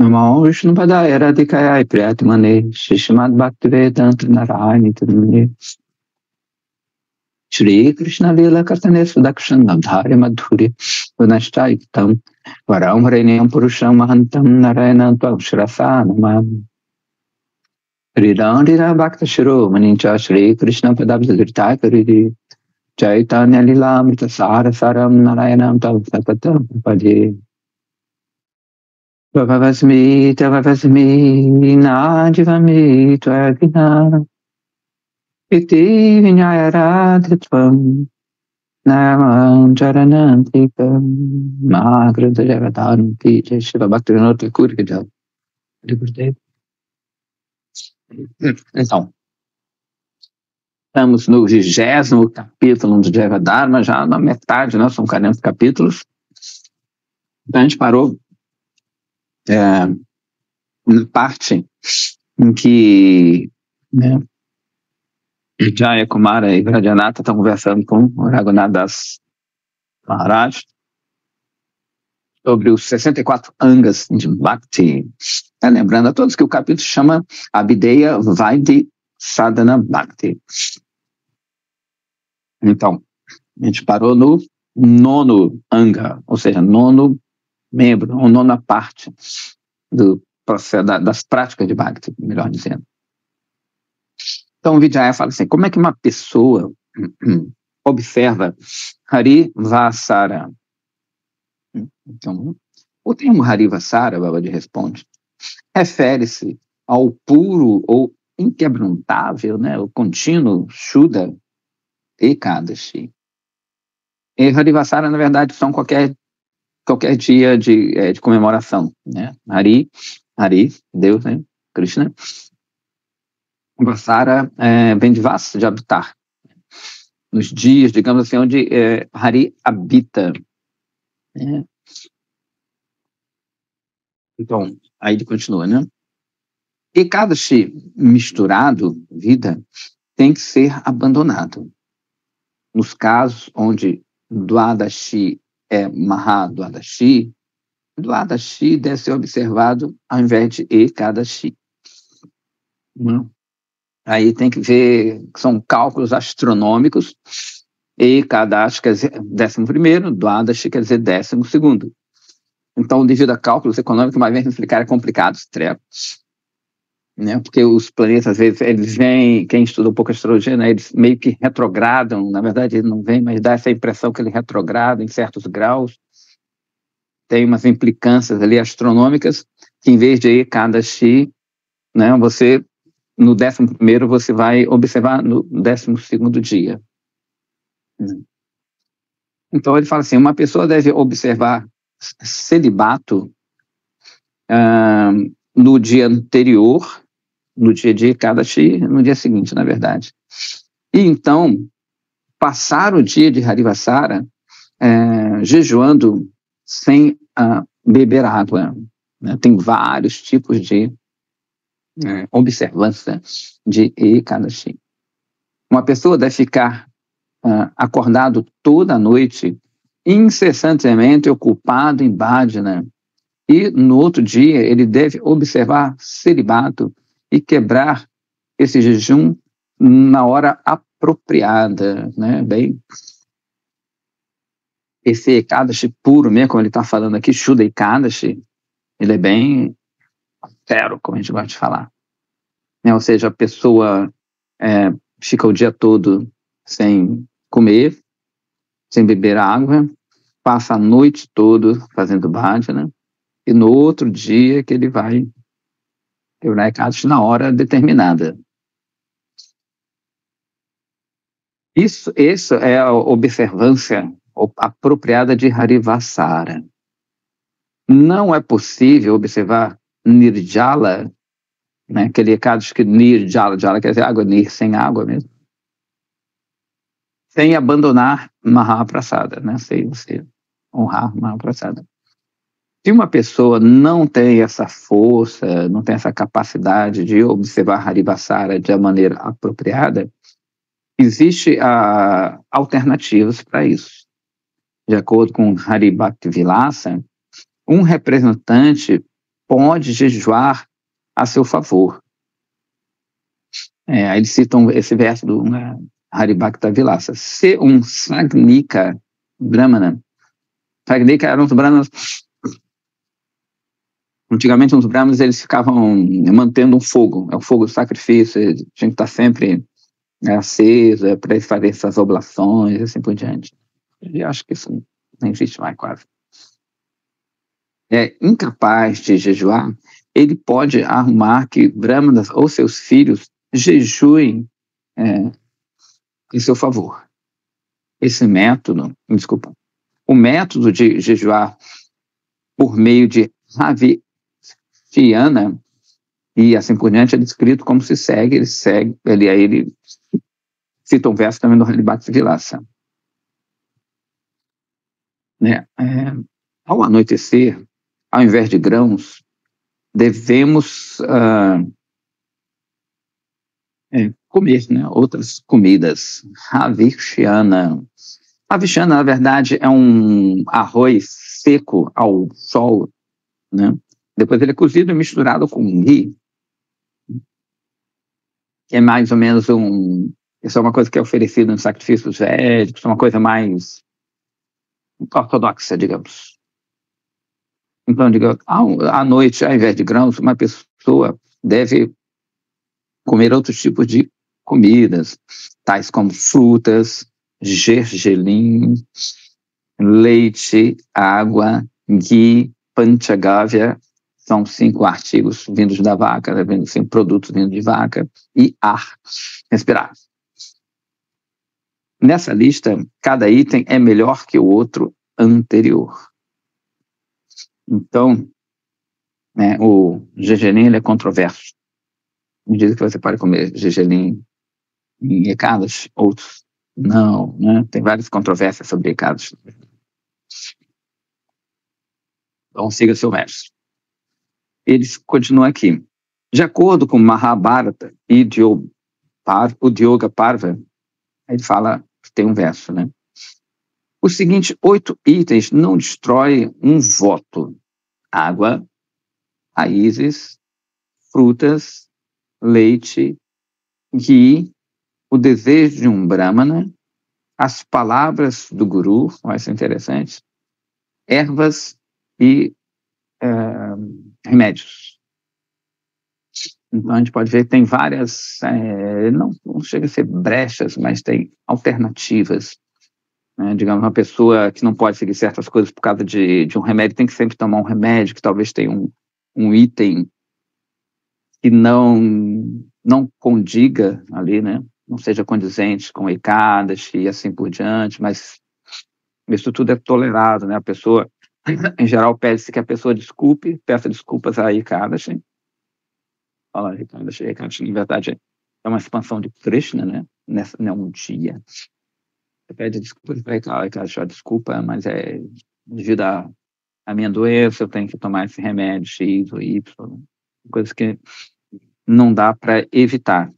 Namo Vishnupadaya Radhikaya Priyatmane Shishmad Bhaktivedanta Narayani Tirumane Shri Krishna Lila Kartane Sudakshan Navdhari Madhuri Gunashtaiktam Varam Hrenyam Purusham Mahantam Narayanam Tvamshrasanamam Ridandira Bhakta Shiro Manincha Shri Krishna Padabhagirtai Karidi Chaitanya Lila Amrita Sara Saram Narayanam Tvamsapatam Padi Tavavasmi Najivami Tvagina Iti Vinyayaradritvam Namam Charanantikam Mahagranta Jagataranti Jai Shiva Bhaktivinoda Thakur que já libertei. Então, estamos no 20º capítulo do Jayavadharma, já na metade, né? São 40 capítulos. Então, a gente parou na parte em que, né, Jaya, Kumara e Vrajanatha estão conversando com o Raghunath Das Maharaj sobre os 64 angas de Bhakti. Lembrando a todos que o capítulo chama Abhideya Vaidhi Sadhana Bhakti. Então, a gente parou no 9º anga, ou seja, 9º membro, ou 9ª parte do processo das práticas de Bhakti, melhor dizendo. Então, o Vijaya fala assim, como é que uma pessoa observa Hari Vasara? Então, o termo Hari Vasara, Babaji responde, refere-se ao puro ou inquebrantável, né, o contínuo Shuddha Ekadashi. E Hari Vasara, na verdade, são qualquer dia de comemoração, né? Hari, Deus, né? Krishna. Vasara vem de Vas, de habitar. Nos dias, digamos assim, onde Hari habita. Né? Então, aí ele continua, né? E cada misturado, vida, tem que ser abandonado. Nos casos onde Dwadashi é Mahadwadashi, Dwadashi deve ser observado ao invés de Ekadashi. Aí tem que ver, são cálculos astronômicos, Ekadashi quer dizer 11º, Dwadashi quer dizer 12º. Então, devido a cálculos econômicos, uma vez me explicar, é complicado esse treco. Né? Porque os planetas, às vezes, eles vêm, quem estuda um pouco a astrologia, né, eles meio que retrogradam, na verdade ele não vem, mas dá essa impressão que ele retrograda em certos graus. Tem umas implicâncias ali astronômicas, que em vez de Ekadashi, né, você, no 11º, você vai observar no 12º dia. Então ele fala assim, uma pessoa deve observar celibato no dia anterior, no dia de Ekadashi, no dia seguinte, na verdade. E então, passar o dia de Harivasara jejuando sem beber água. Né? Tem vários tipos de observância de Ekadashi. Uma pessoa deve ficar acordado toda a noite, incessantemente ocupado em bhajana, e no outro dia ele deve observar celibato e quebrar esse jejum na hora apropriada, né? Bem, esse Ekadashi puro mesmo, como ele está falando aqui, Shuddha Ekadashi, ele é bem austero, como a gente gosta de falar. Ou seja, a pessoa fica o dia todo sem comer, sem beber água, passa a noite toda fazendo bhajana, e no outro dia que ele vai quebrar Ekadashi na hora determinada. Isso é a observância apropriada de Harivasara. Não é possível observar Nirjala, né, aquele Ekadashi que Nirjala, Jala quer dizer água, Nir, sem água mesmo, sem abandonar Mahaprasada, né, sem você honrar Mahaprasada. Se uma pessoa não tem essa força, não tem essa capacidade de observar Harivasara de maneira apropriada, existe alternativas para isso. De acordo com Hari Bhakti Vilasa, um representante pode jejuar a seu favor. Aí eles citam esse verso do Haribhakta Vilasa. Se um Sagnika Brahmana, Sagnika eram os brahmanas. Antigamente, os brahmanas eles ficavam mantendo um fogo, é o fogo do sacrifício, tinha que estar sempre aceso para eles fazerem essas oblações e assim por diante. Eu acho que isso não existe mais quase. Incapaz de jejuar, ele pode arrumar que brahmanas ou seus filhos jejuem em seu favor. Esse método, desculpa, o método de jejuar por meio de Ravishyana e assim por diante é descrito como se segue, ele cita um verso também do Haribhakta Vilasa. Ao anoitecer, ao invés de grãos, devemos comer outras comidas. Havishyana. Havishyana, na verdade, é um arroz seco ao sol, Depois ele é cozido e misturado com ghee, que é mais ou menos isso é uma coisa que é oferecida nos sacrifícios védicos, uma coisa mais ortodoxa, digamos. Então, à noite, ao invés de grãos, uma pessoa deve comer outros tipos de comidas, tais como frutas, gergelim, leite, água, ghee, panchagavya, são 5 artigos vindos da vaca, 5 produtos vindos de vaca, e ar respirável. Nessa lista, cada item é melhor que o outro anterior. Então, o gergelim ele é controverso. Me diz que você pode comer gergelim em Ekadas, outros não, Tem várias controvérsias sobre Ekadas. Então, siga seu mestre. Eles continuam aqui. De acordo com Mahabharata e o Dyoga Parva, ele fala, tem um verso, Os seguintes 8 itens não destroem um voto: água, raízes, frutas, leite, ghee, o desejo de um brahmana, as palavras do guru, vai ser interessante, ervas e remédios. Então a gente pode ver que tem várias, não chega a ser brechas, mas tem alternativas. Digamos, uma pessoa que não pode seguir certas coisas por causa de um remédio, tem que sempre tomar um remédio que talvez tenha um item que não condiga ali, não seja condizente com Ekadas e assim por diante, mas isso tudo é tolerado, A pessoa, em geral, pede-se que a pessoa peça desculpas a Ekadas. Fala, Ekadas, na verdade, é uma expansão de Krishna, não é um dia. Você pede desculpas para Ekadas, desculpa, mas devido à minha doença, eu tenho que tomar esse remédio X ou Y, coisas que não dá para evitar.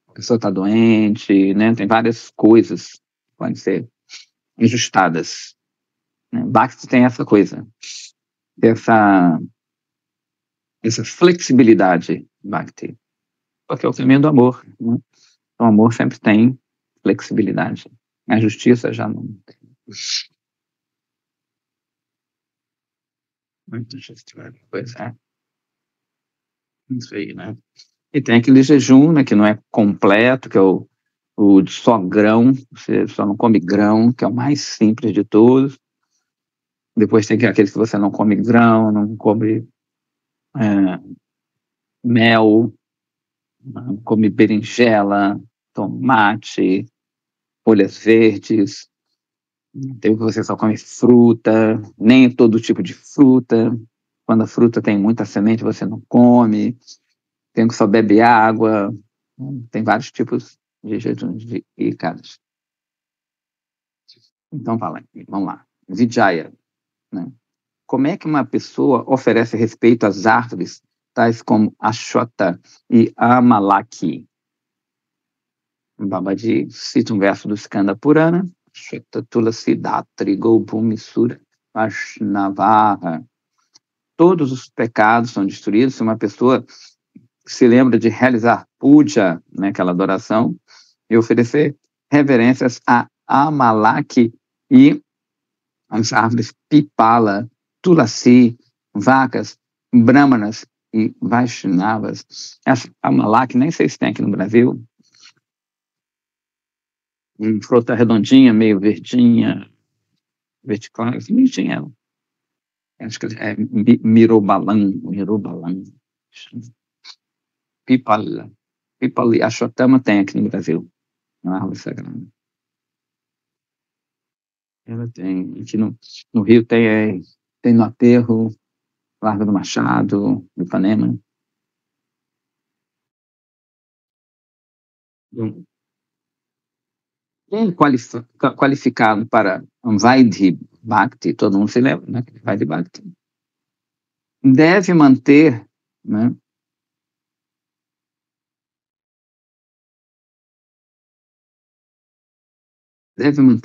A pessoa está doente, Tem várias coisas que podem ser ajustadas. Bhakti tem essa coisa, essa flexibilidade, Bhakti, porque é o caminho do amor. Então, o amor sempre tem flexibilidade. A justiça já não tem. Muito justiça, pois é. Isso aí, E tem aquele jejum, que não é completo, que é o de só grão, você só não come grão, que é o mais simples de todos. Depois tem aqueles que você não come grão, não come mel, não come berinjela, tomate, folhas verdes. Tem o que você só come fruta, nem todo tipo de fruta. Quando a fruta tem muita semente, você não come. Tem o que só bebe água. Tem vários tipos de jejuns de Ekadas. Então, vamos lá. Vijaya. Como é que uma pessoa oferece respeito às árvores, tais como Ashwatha e Amalaki? Babaji cita um verso do Skanda Purana, Ashwatha Tulasi Datri Gobhumi Sura Vaishnavaha. todos os pecados são destruídos. Se uma pessoa se lembra de realizar puja, né, aquela adoração, e oferecer reverências a Amalak e as árvores Pipala, Tulasi, vacas, brahmanas e Vaishnavas. Essa Amalak, nem sei se tem aqui no Brasil, fruta redondinha, meio verdinha, vertical, bonitinha ela. Acho que é Mirobalan, Pipala. Pipali, Ashotama tem aqui no Brasil, na árvore sagrada. Ela tem, aqui no Rio tem no Aterro, Largo do Machado, do Ipanema. Quem é qualificado para Vaidhi Bhakti, todo mundo se lembra, né? Vaidhi Bhakti, deve manter, né,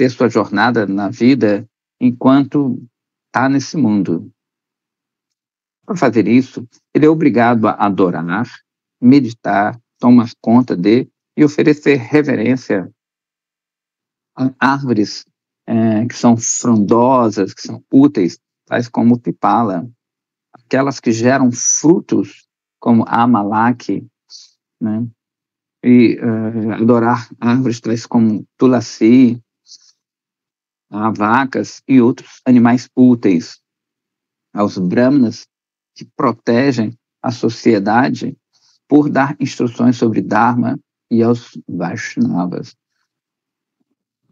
sua jornada na vida enquanto está nesse mundo. Para fazer isso, ele é obrigado a adorar, meditar, tomar conta de e oferecer reverência a árvores que são frondosas, que são úteis, tais como o pipala, aquelas que geram frutos, como a amalak, né? E adorar árvores tais como tulasi, vacas e outros animais úteis, aos brahmanas que protegem a sociedade por dar instruções sobre Dharma e aos Vaishnavas.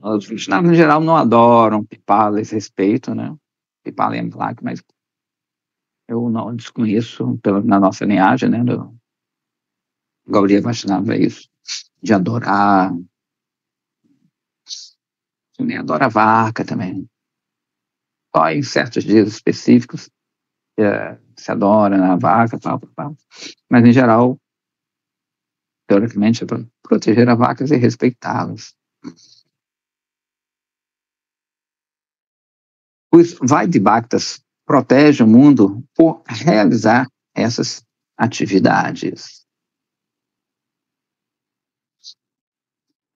Os Vaishnavas, em geral, não adoram Pipala, eles respeitam, né? Pipala e Amalak, mas eu não desconheço na nossa linhagem, né? Do Gaudiya Vaishnava é isso, de adorar. Também adora vaca também. Só em certos dias específicos se adora na vaca, tal. Mas, em geral, teoricamente, é para proteger as vacas e respeitá-las. Os Vaidibhaktas protegem o mundo por realizar essas atividades.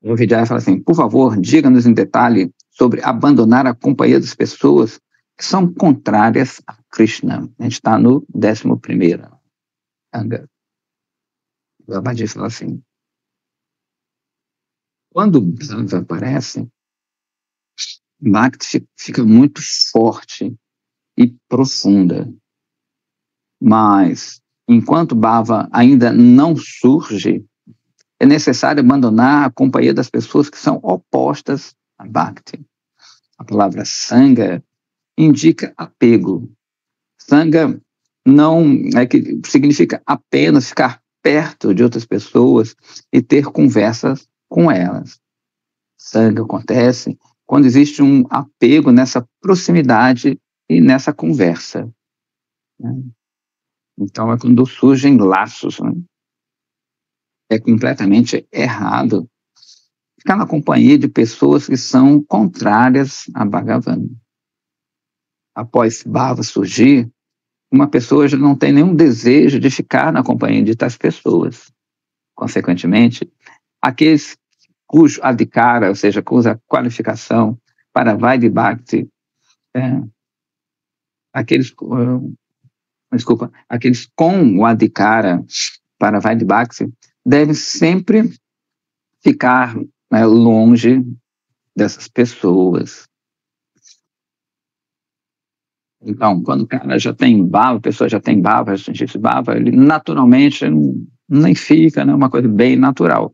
O Vijaya fala assim, por favor, diga-nos em detalhe sobre abandonar a companhia das pessoas que são contrárias a Krishna. A gente está no 11º Anga. O Babaji fala assim, quando o Bhava aparece, Bhakti fica muito forte e profunda. Mas, enquanto Bhava ainda não surge, é necessário abandonar a companhia das pessoas que são opostas a Bhakti. A palavra Sangha indica apego. Sangha não é que significa apenas ficar perto de outras pessoas e ter conversas com elas. Sangha acontece quando existe um apego nessa proximidade e nessa conversa. Então é quando surgem laços. Né? É completamente errado ficar na companhia de pessoas que são contrárias a Bhagavan. Após Bhava surgir, uma pessoa já não tem nenhum desejo de ficar na companhia de tais pessoas. Consequentemente, aqueles cujo adhikara, ou seja, cuja qualificação para Vaidhi Bhakti, aqueles com o adhikara para Vaidhi Bhakti devem sempre ficar longe dessas pessoas. Então, quando o cara já tem bhava, a pessoa já tem bhava, já tem bhava, ele naturalmente nem fica, né? Uma coisa bem natural.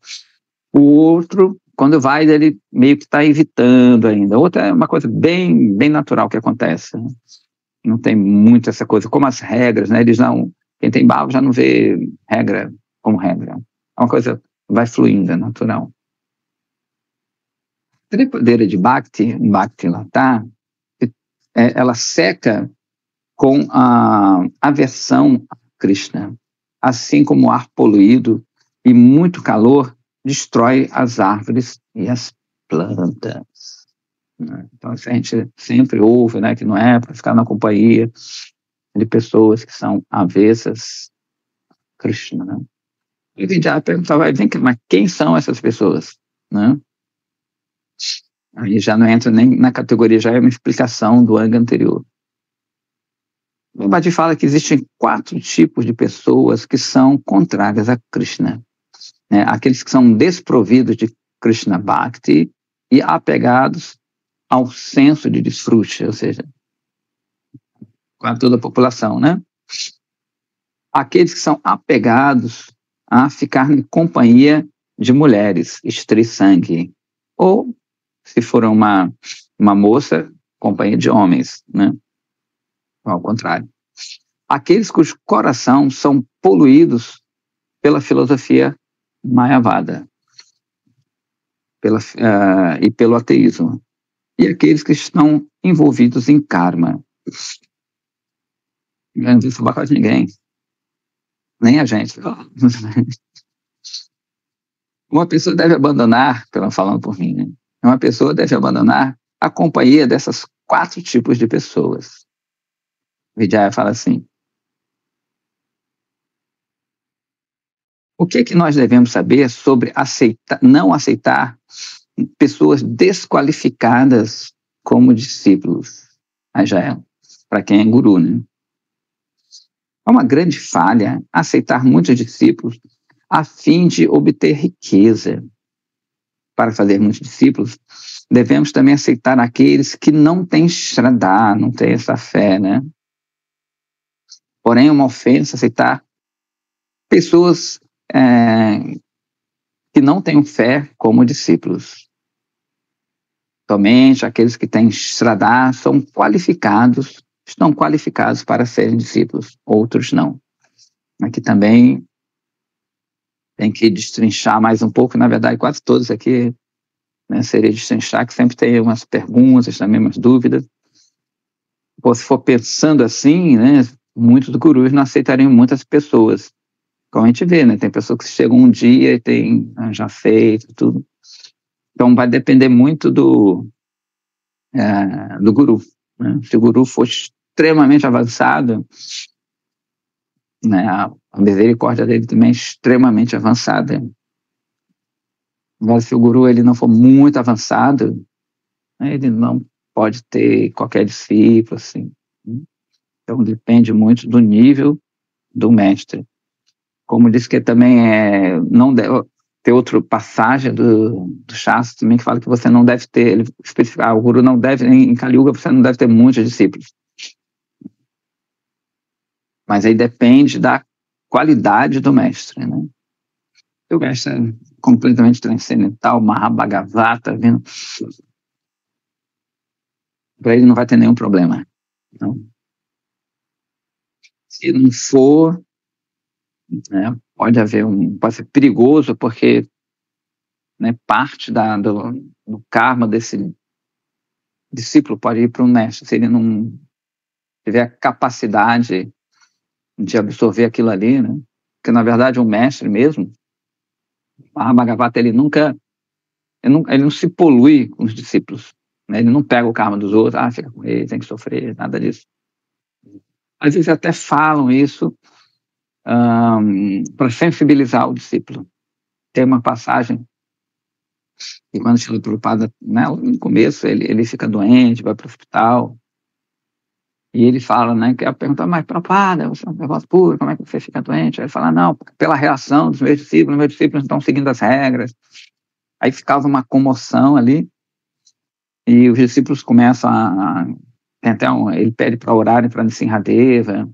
O outro, quando vai, ele meio que está evitando ainda. Outra é uma coisa bem, bem natural que acontece. Né? Não tem muito essa coisa, como as regras, né? Quem tem bhava já não vê regra como regra. É uma coisa que vai fluindo, é natural. A trepadeira de Bhakti Lata, ela seca com a aversão a Krishna, assim como o ar poluído e muito calor destrói as árvores e as plantas. Então, a gente sempre ouve, né, que não é para ficar na companhia de pessoas que são avessas a Krishna, né? E Vijaya perguntava, vem cá, mas quem são essas pessoas, né? Aí já não entra nem na categoria, já é uma explicação do anga anterior. O Bhatti fala que existem 4 tipos de pessoas que são contrárias a Krishna, né? Aqueles que são desprovidos de Krishna Bhakti e apegados ao senso de desfrute, ou seja, com toda a população, né? Aqueles que são apegados a ficar em companhia de mulheres, Stri Sangi, ou, se for uma moça, companhia de homens, né? Ao contrário. Aqueles cujos coração são poluídos pela filosofia Mayavada e pelo ateísmo. E aqueles que estão envolvidos em karma. Não tem trabalho de ninguém. Nem a gente. Uma pessoa deve abandonar, falando por mim, né? Uma pessoa deve abandonar a companhia dessas 4 tipos de pessoas. Vijaya fala assim: o que nós devemos saber sobre não aceitar pessoas desqualificadas como discípulos? Aí já é para quem é guru, né? É uma grande falha aceitar muitos discípulos a fim de obter riqueza. Para fazer muitos discípulos, devemos também aceitar aqueles que não têm Shraddha, não têm essa fé, né? Porém, é uma ofensa aceitar pessoas que não têm fé como discípulos. Somente aqueles que têm Shraddha estão qualificados para serem discípulos, outros não. Aqui também tem que destrinchar mais um pouco, na verdade quase todos aqui, né, seria destrinchar, que sempre tem umas perguntas, também umas dúvidas. Pô, se for pensando assim, né, muitos gurus não aceitariam muitas pessoas, como a gente vê, né, tem pessoas que chegam um dia e tem já feito tudo. Então vai depender muito do guru, né? Se o guru for extremamente avançado, né, a misericórdia dele também é extremamente avançada. Mas se o guru ele não for muito avançado, né, ele não pode ter qualquer discípulo, assim. Então depende muito do nível do mestre. Como disse que também não deve ter outra passagem do Shastra também que fala que você não deve ter, ele especifica, o guru não deve, em Kali Yuga você não deve ter muitos discípulos. Mas aí depende da qualidade do mestre, né? Se o mestre é completamente transcendental, Mahabhagavata, vindo, para ele não vai ter nenhum problema. Não. Se não for, né, pode ser perigoso, porque, né, parte do karma desse discípulo pode ir para o mestre, se ele não tiver a capacidade de absorver aquilo ali, né? Porque, na verdade, o mestre mesmo, Mahabhagavata, ele não se polui com os discípulos, né? Ele não pega o karma dos outros, fica com ele, tem que sofrer, nada disso. Às vezes até falam isso para sensibilizar o discípulo. Tem uma passagem que quando Srila Prabhupada, né, no começo, ele fica doente, vai para o hospital, e ele fala, né, que a pergunta, mas Prabhupada, você é um devoto puro, como é que você fica doente? Aí ele fala, não, pela reação dos meus discípulos não estão seguindo as regras. Aí ficava uma comoção ali, e os discípulos começam ele pede para orarem para Nrsimhadeva,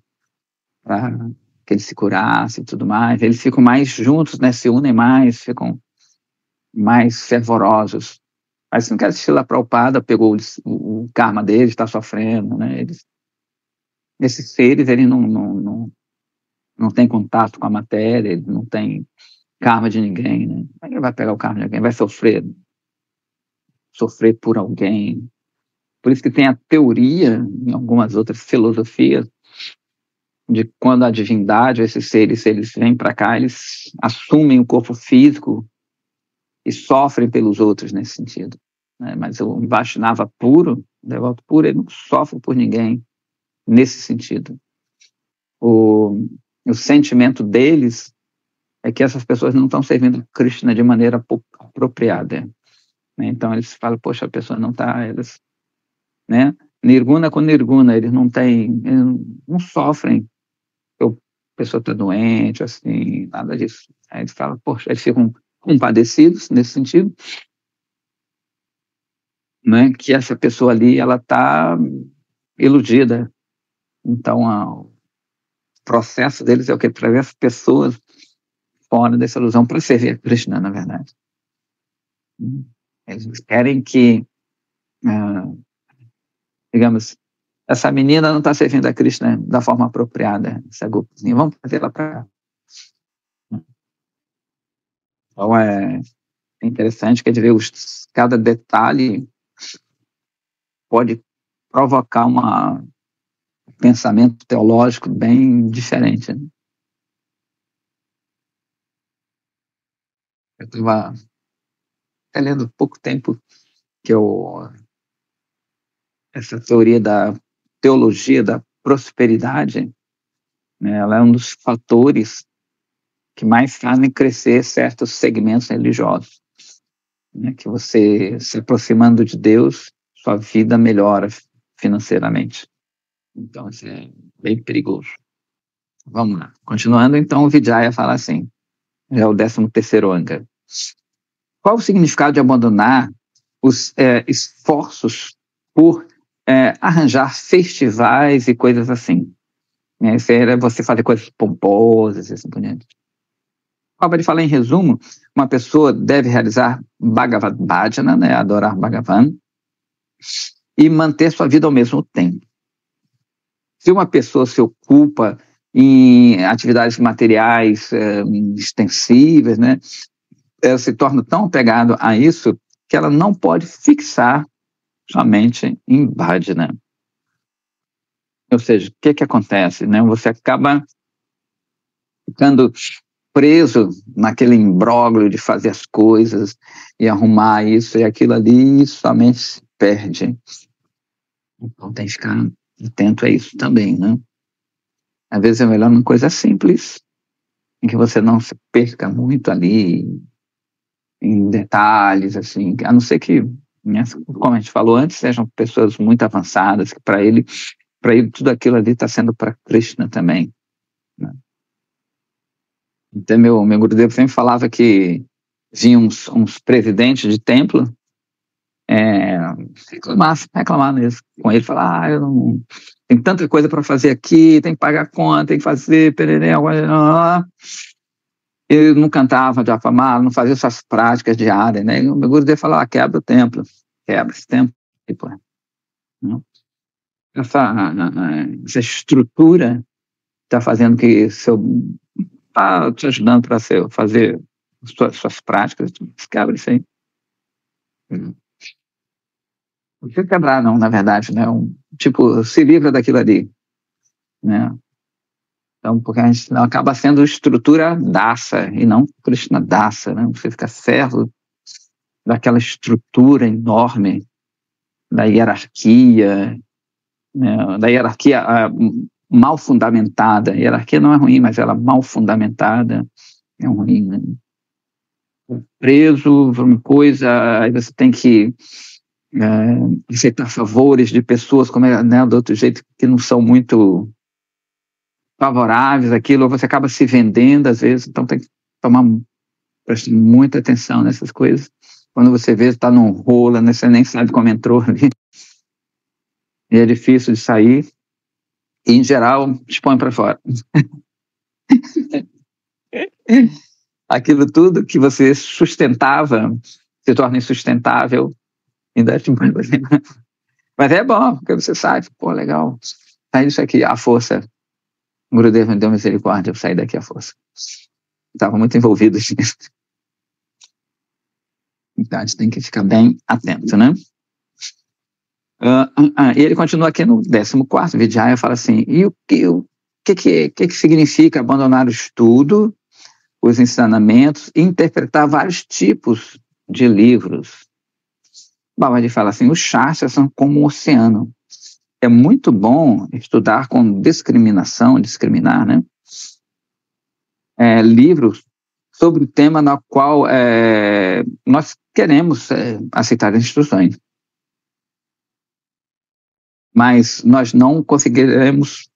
para que ele se curasse e tudo mais. Eles ficam mais juntos, né, se unem mais, ficam mais fervorosos. Mas não quer assistir lá Prabhupada, pegou o karma deles, está sofrendo, né? Esses seres, eles não têm contato com a matéria, eles não têm karma de ninguém, né? Como é que ele vai pegar o karma de alguém? Vai sofrer por alguém. Por isso que tem a teoria, em algumas outras filosofias, de quando a divindade, esses seres, eles vêm para cá, eles assumem o corpo físico e sofrem pelos outros nesse sentido, né? Mas o Vaishnava puro, o devoto puro, ele não sofre por ninguém nesse sentido. o sentimento deles é que essas pessoas não estão servindo Krishna de maneira apropriada. Né? Então eles falam, poxa, a pessoa não está, eles, né? Nirguna com Nirguna, eles não sofrem, a pessoa está doente, assim, nada disso. Aí eles falam, poxa, eles ficam compadecidos nesse sentido, né? Que essa pessoa ali, ela está iludida. Então, o processo deles é o que? Para ver as pessoas fora dessa ilusão, para servir a Krishna, na verdade. Eles querem que, digamos, essa menina não está servindo a Krishna da forma apropriada, essa golpezinha, vamos fazer ela para cá. Então é interessante que ver cada detalhe pode provocar um pensamento teológico bem diferente. Né? Eu estava lendo há pouco tempo que essa teoria da teologia da prosperidade, né, ela é um dos fatores que mais fazem crescer certos segmentos religiosos. Né, que você, se aproximando de Deus, sua vida melhora financeiramente. Então, isso é bem perigoso. Vamos lá. Continuando, então, o Vijaya fala assim, já é o 13º anga. Qual o significado de abandonar os esforços por arranjar festivais e coisas assim? Isso era você fazer coisas pomposas e assim por diante. Ele fala em resumo, uma pessoa deve realizar Bhagavad Bhajana, né, adorar Bhagavan, e manter sua vida ao mesmo tempo. Se uma pessoa se ocupa em atividades materiais extensivas, né, ela se torna tão apegada a isso que ela não pode fixar somente em bhajana. Ou seja, o que acontece? Né? Você acaba ficando preso naquele imbróglio de fazer as coisas e arrumar isso e aquilo ali, e somente se perde. Então tem que ficar atento a isso também, né? Às vezes é melhor uma coisa simples, em que você não se perca muito ali em detalhes, assim, a não ser que, né, como a gente falou antes, sejam pessoas muito avançadas, que para ele tudo aquilo ali está sendo para Krishna também. Né? Então meu Gurudev sempre falava que vinham uns presidentes de templo reclamar mesmo com ele, falar, eu não tem tanta coisa para fazer aqui, tem que pagar conta, tem que fazer pereré, ele não cantava de Japamala, não fazia suas práticas diárias, né? O meu Gurudev falava, quebra o templo, quebra esse templo. Essa estrutura está fazendo que está te ajudando para fazer suas práticas, quebra isso aí. Não precisa quebrar, não, na verdade, né? Tipo, se livra daquilo ali, né? Então, porque a gente não acaba sendo estrutura dasa e não Krishna dasa, né? Você fica servo daquela estrutura enorme da hierarquia, né? Da hierarquia mal fundamentada. A hierarquia não é ruim, mas ela mal fundamentada é ruim, né? Preso por uma coisa, aí você tem que aceitar favores de pessoas como né, do outro jeito que não são muito favoráveis àquilo, ou você acaba se vendendo às vezes, então tem que prestar muita atenção nessas coisas. Quando você vê, está num rolo, né, você nem sabe como entrou ali, e é difícil de sair, e em geral te põe para fora. Aquilo tudo que você sustentava se torna insustentável, ainda te põe para cima. Mas é bom, porque você sabe, pô, legal, tá isso aqui, a força. O Gurudev me deu misericórdia, eu saí daqui à força. Estava muito envolvido nisso. Então, a gente tem que ficar bem atento, né? E ele continua aqui no 14º, Vijaya fala assim, e o que significa abandonar o estudo, os ensinamentos e interpretar vários tipos de livros? Babaji fala assim, os shastras são como um oceano. é muito bom estudar com discriminar, né? Livros sobre o tema no qual nós queremos aceitar as instruções. Mas nós não conseguiremos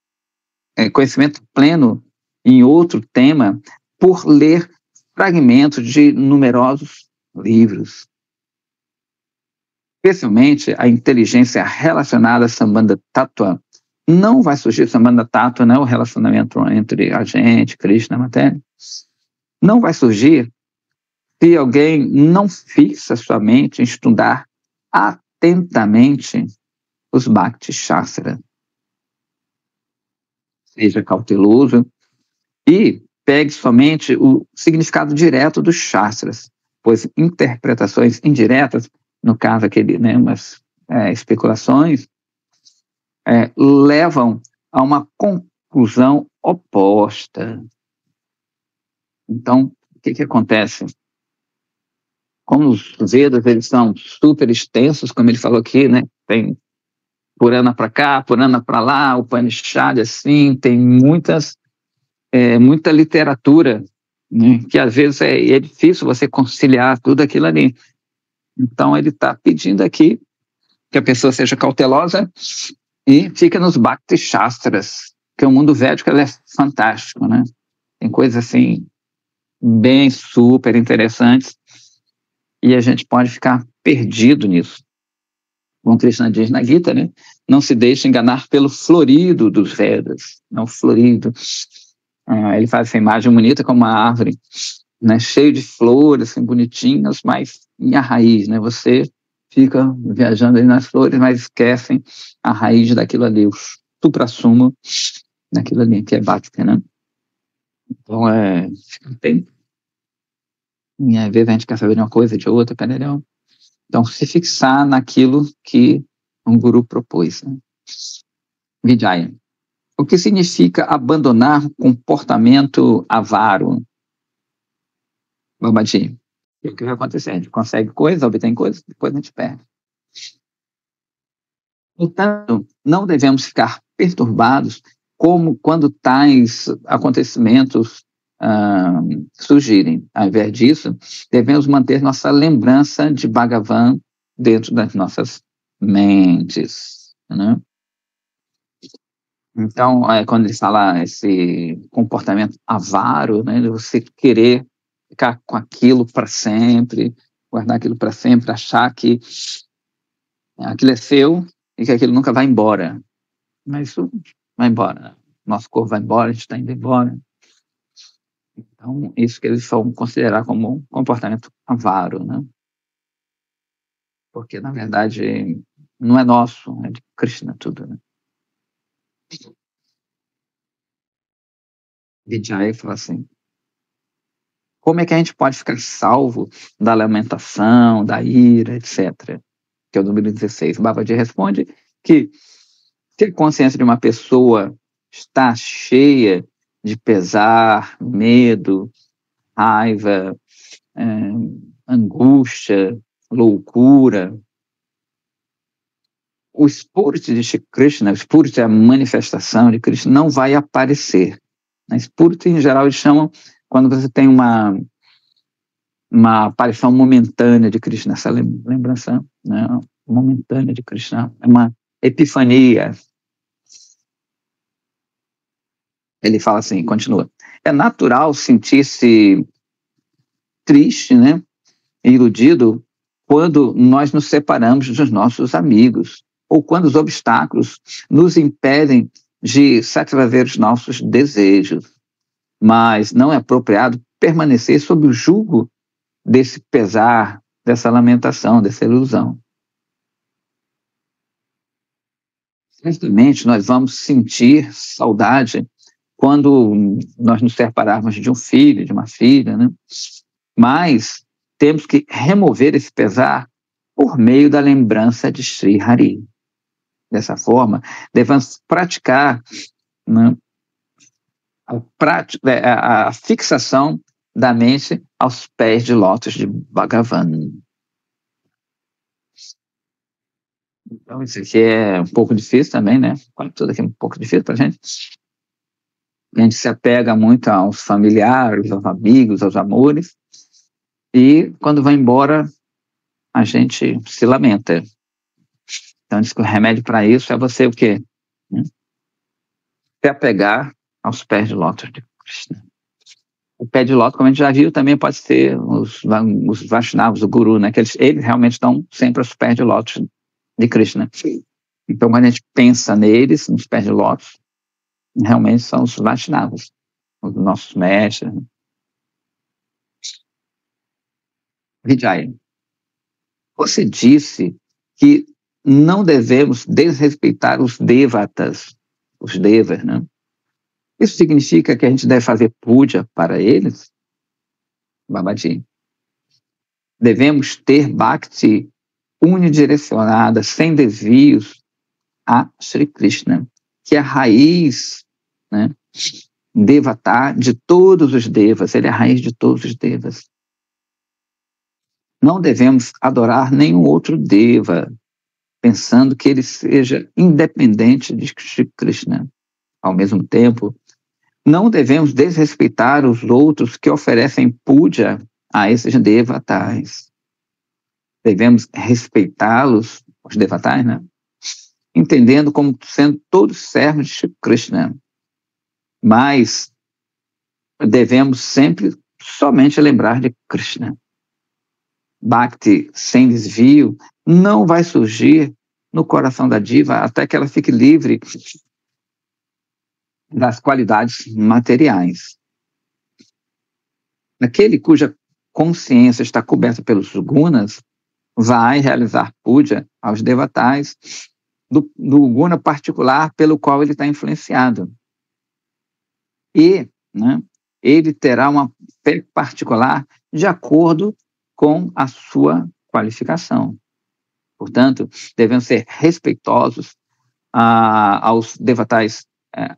conhecimento pleno em outro tema por ler fragmentos de numerosos livros. Especialmente a inteligência relacionada a Sambandha Tattva. Não vai surgir Sambandha Tattva, né, o relacionamento entre a gente, Krishna, a matéria. Não vai surgir se alguém não fixa sua mente em estudar atentamente os Bhakti Shastra. Seja cauteloso e pegue somente o significado direto dos Shastras, pois interpretações indiretas, no caso aquele, né, umas especulações, levam a uma conclusão oposta. Então, o que acontece? Como os Vedas, eles são super extensos, como ele falou aqui, né? Tem Purana para cá, Purana para lá, Upanishad, assim, tem muita literatura, né? Que às vezes é difícil você conciliar tudo aquilo ali. Então, ele está pedindo aqui que a pessoa seja cautelosa e fica nos Bhakti Shastras, que o mundo védico é fantástico, né? Tem coisas assim bem super interessantes e a gente pode ficar perdido nisso. Como Krishna diz na Gita, né? Não se deixe enganar pelo florido dos Vedas, não florido. Ele faz essa imagem bonita como uma árvore, né? Cheio de flores, assim, bonitinhas, mas e a raiz, né? Você fica viajando ali nas flores, mas esquecem a raiz daquilo ali, o supra-sumo daquilo ali, que é Bhakti, né? Então, fica atento. E às vezes a gente quer saber de uma coisa, de outra, entendeu? Então, se fixar naquilo que um guru propôs, né? Vijaya. O que significa abandonar o comportamento avaro? Babaji. O que vai acontecer? A gente consegue coisa, obtém coisa, depois a gente perde. Portanto, não devemos ficar perturbados como quando tais acontecimentos surgirem. Ao invés disso, devemos manter nossa lembrança de Bhagavan dentro das nossas mentes, né? Então, quando ele fala esse comportamento avaro, né, de você querer ficar com aquilo para sempre, guardar aquilo para sempre, achar que aquilo é seu e que aquilo nunca vai embora. Mas isso vai embora. Nosso corpo vai embora, a gente está indo embora. Então, isso que eles vão considerar como um comportamento avaro, né? Porque, na verdade, não é nosso, é de Krishna tudo, né? Vijaya fala assim, como é que a gente pode ficar salvo da lamentação, da ira, etc., que é o número 16. O Babaji responde que se a consciência de uma pessoa está cheia de pesar, medo, raiva, angústia, loucura, o Spurti de Shri Krishna, o Spurti é a manifestação de Krishna, não vai aparecer. Spurti, em geral, eles chamam quando você tem uma aparição momentânea de Krishna, essa lembrança, né, momentânea de Krishna, é uma epifania. Ele fala assim, continua, é natural sentir-se triste, né, e iludido quando nós nos separamos dos nossos amigos, ou quando os obstáculos nos impedem de satisfazer os nossos desejos, mas não é apropriado permanecer sob o jugo desse pesar, dessa lamentação, dessa ilusão. Certamente nós vamos sentir saudade quando nós nos separarmos de um filho, de uma filha, né? Mas temos que remover esse pesar por meio da lembrança de Sri Hari. Dessa forma, devemos praticar, né, a fixação da mente aos pés de lótus de Bhagavan. Então, isso aqui é um pouco difícil também, né? Tudo aqui é um pouco difícil para a gente. A gente se apega muito aos familiares, aos amigos, aos amores, e quando vai embora, a gente se lamenta. Então, diz que o remédio para isso é você o quê? Se apegar aos pés de lótus de Krishna. O pé de lótus, como a gente já viu, também pode ser os Vaishnavas, o Guru, né? Que eles realmente estão sempre aos pés de lótus de Krishna. Então, quando a gente pensa neles, nos pés de lótus, realmente são os Vaishnavas, os nossos mestres. Vijaya, você disse que não devemos desrespeitar os devatas, os devas, né? Isso significa que a gente deve fazer puja para eles? Babaji. Devemos ter bhakti unidirecionada, sem desvios, a Sri Krishna, que é a raiz, né, devata de todos os devas, ele é a raiz de todos os devas. Não devemos adorar nenhum outro deva, pensando que ele seja independente de Sri Krishna. Ao mesmo tempo, não devemos desrespeitar os outros que oferecem puja a esses devatais. Devemos respeitá-los, os devatais, né? Entendendo como sendo todos servos de Shri Krishna. Mas devemos sempre somente lembrar de Krishna. Bhakti sem desvio não vai surgir no coração da diva até que ela fique livre das qualidades materiais. Aquele cuja consciência está coberta pelos gunas vai realizar puja aos devatais do guna particular pelo qual ele está influenciado. E, né, ele terá uma fé particular de acordo com a sua qualificação. Portanto, devemos ser respeitosos aos devatais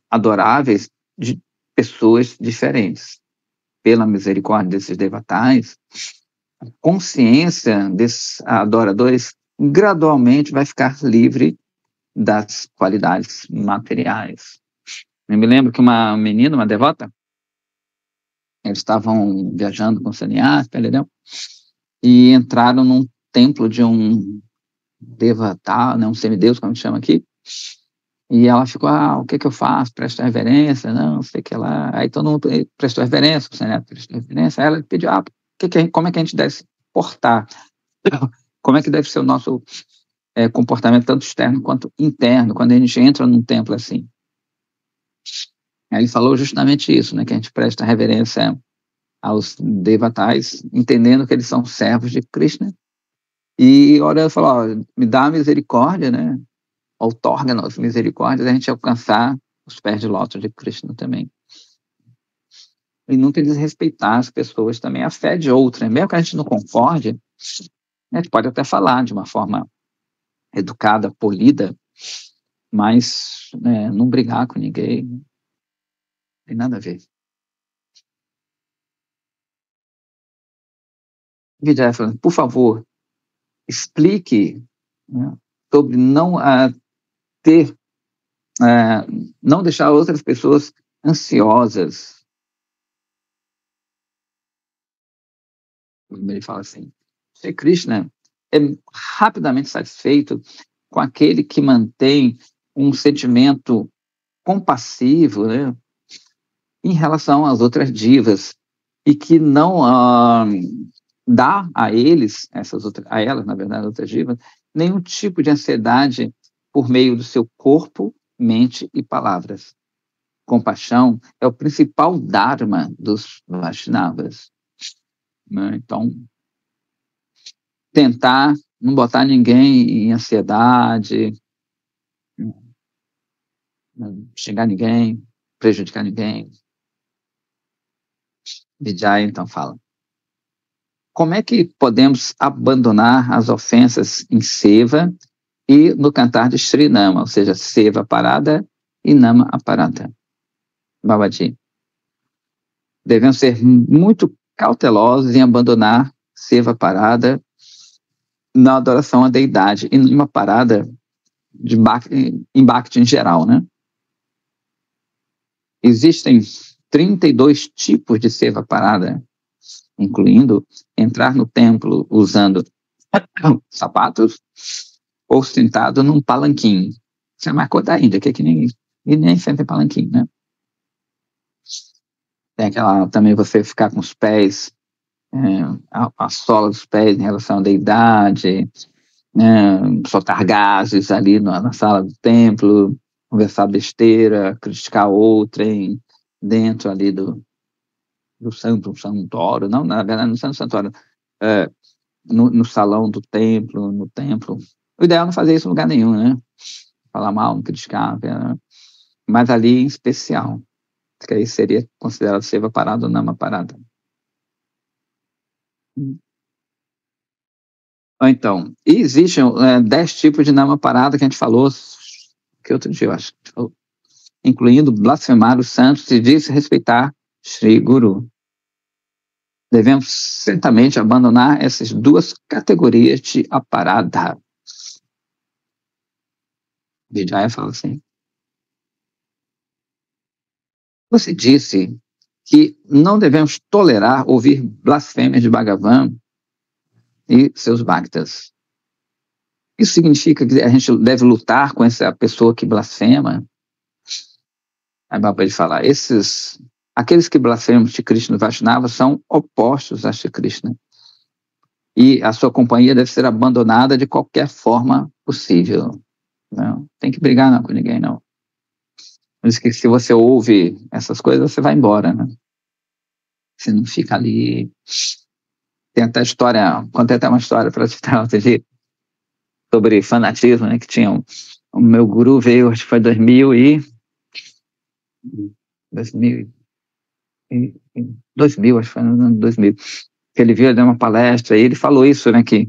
adoráveis de pessoas diferentes. Pela misericórdia desses devatais, a consciência desses adoradores gradualmente vai ficar livre das qualidades materiais. Eu me lembro que uma menina, uma devota, eles estavam viajando com o sannyasi, entendeu? E entraram num templo de um devata, né, um semideus, como a gente chama aqui, e ela ficou, o que eu faço? Presto reverência? Não sei o que lá. Aí todo mundo prestou reverência, o sannyasi prestou reverência, aí ela pediu, como é que a gente deve se portar? Como é que deve ser o nosso comportamento, tanto externo quanto interno, quando a gente entra num templo assim? Aí ele falou justamente isso, né, que a gente presta reverência aos devatais, entendendo que eles são servos de Krishna, e ora falou, me dá misericórdia, né, outorga-nos misericórdia, a gente alcançar os pés de lótus de Krishna também. E nunca desrespeitar as pessoas também, a fé de outra, mesmo que a gente não concorde, a gente pode até falar de uma forma educada, polida, mas não brigar com ninguém, não tem nada a ver. Vijaya falando, por favor, explique, né, sobre não não deixar outras pessoas ansiosas. Ele fala assim, Sri Krishna é rapidamente satisfeito com aquele que mantém um sentimento compassivo, né, em relação às outras divas, e que não dá a eles, a elas, na verdade, outras divas, nenhum tipo de ansiedade por meio do seu corpo, mente e palavras. Compaixão é o principal dharma dos Vaishnavas. Né? Então, tentar não botar ninguém em ansiedade, não xingar ninguém, prejudicar ninguém. Vijaya, então, fala. Como é que podemos abandonar as ofensas em seva e no cantar de Sri Nama, ou seja, seva parada e nama aparada? Babaji. Devemos ser muito cautelosos em abandonar seva parada na adoração à deidade e numa parada em Bhakti em geral, né? Existem 32 tipos de seva parada, incluindo entrar no templo usando sapatos ou sentado num palanquim. Isso é uma coisa da Índia, que aqui nem sempre é palanquim, né? Tem aquela, também você ficar com os pés, a sola dos pés em relação à deidade, soltar gases ali na sala do templo, conversar besteira, criticar outrem dentro ali do santuário, não, na verdade, no santuário, no salão do templo, no templo. O ideal é não fazer isso em lugar nenhum, né? Falar mal, não criticar, né? Mas ali em especial, que aí seria considerado seva parada ou nama parada. Então, existem 10 tipos de nama parada que a gente falou, que outro dia eu acho, incluindo blasfemar os santos e desrespeitar Sri Guru. Devemos certamente abandonar essas duas categorias de aparadha. Vijaya fala assim. Você disse que não devemos tolerar ouvir blasfêmias de Bhagavan e seus bhaktas. Isso significa que a gente deve lutar com essa pessoa que blasfema? Aí Baba pode falar, aqueles que blasfemam Shri Krishna e Vaishnava são opostos a Shri Krishna. E a sua companhia deve ser abandonada de qualquer forma possível. Não tem que brigar não, com ninguém, não. Por isso que se você ouve essas coisas, você vai embora, né? Você não fica ali. Tem até história, contei até uma história para te dar outro dia, sobre fanatismo, né? Que tinha o meu guru veio, acho que foi 2000, acho que foi no ano 2000, que ele veio dar uma palestra e ele falou isso, né? Que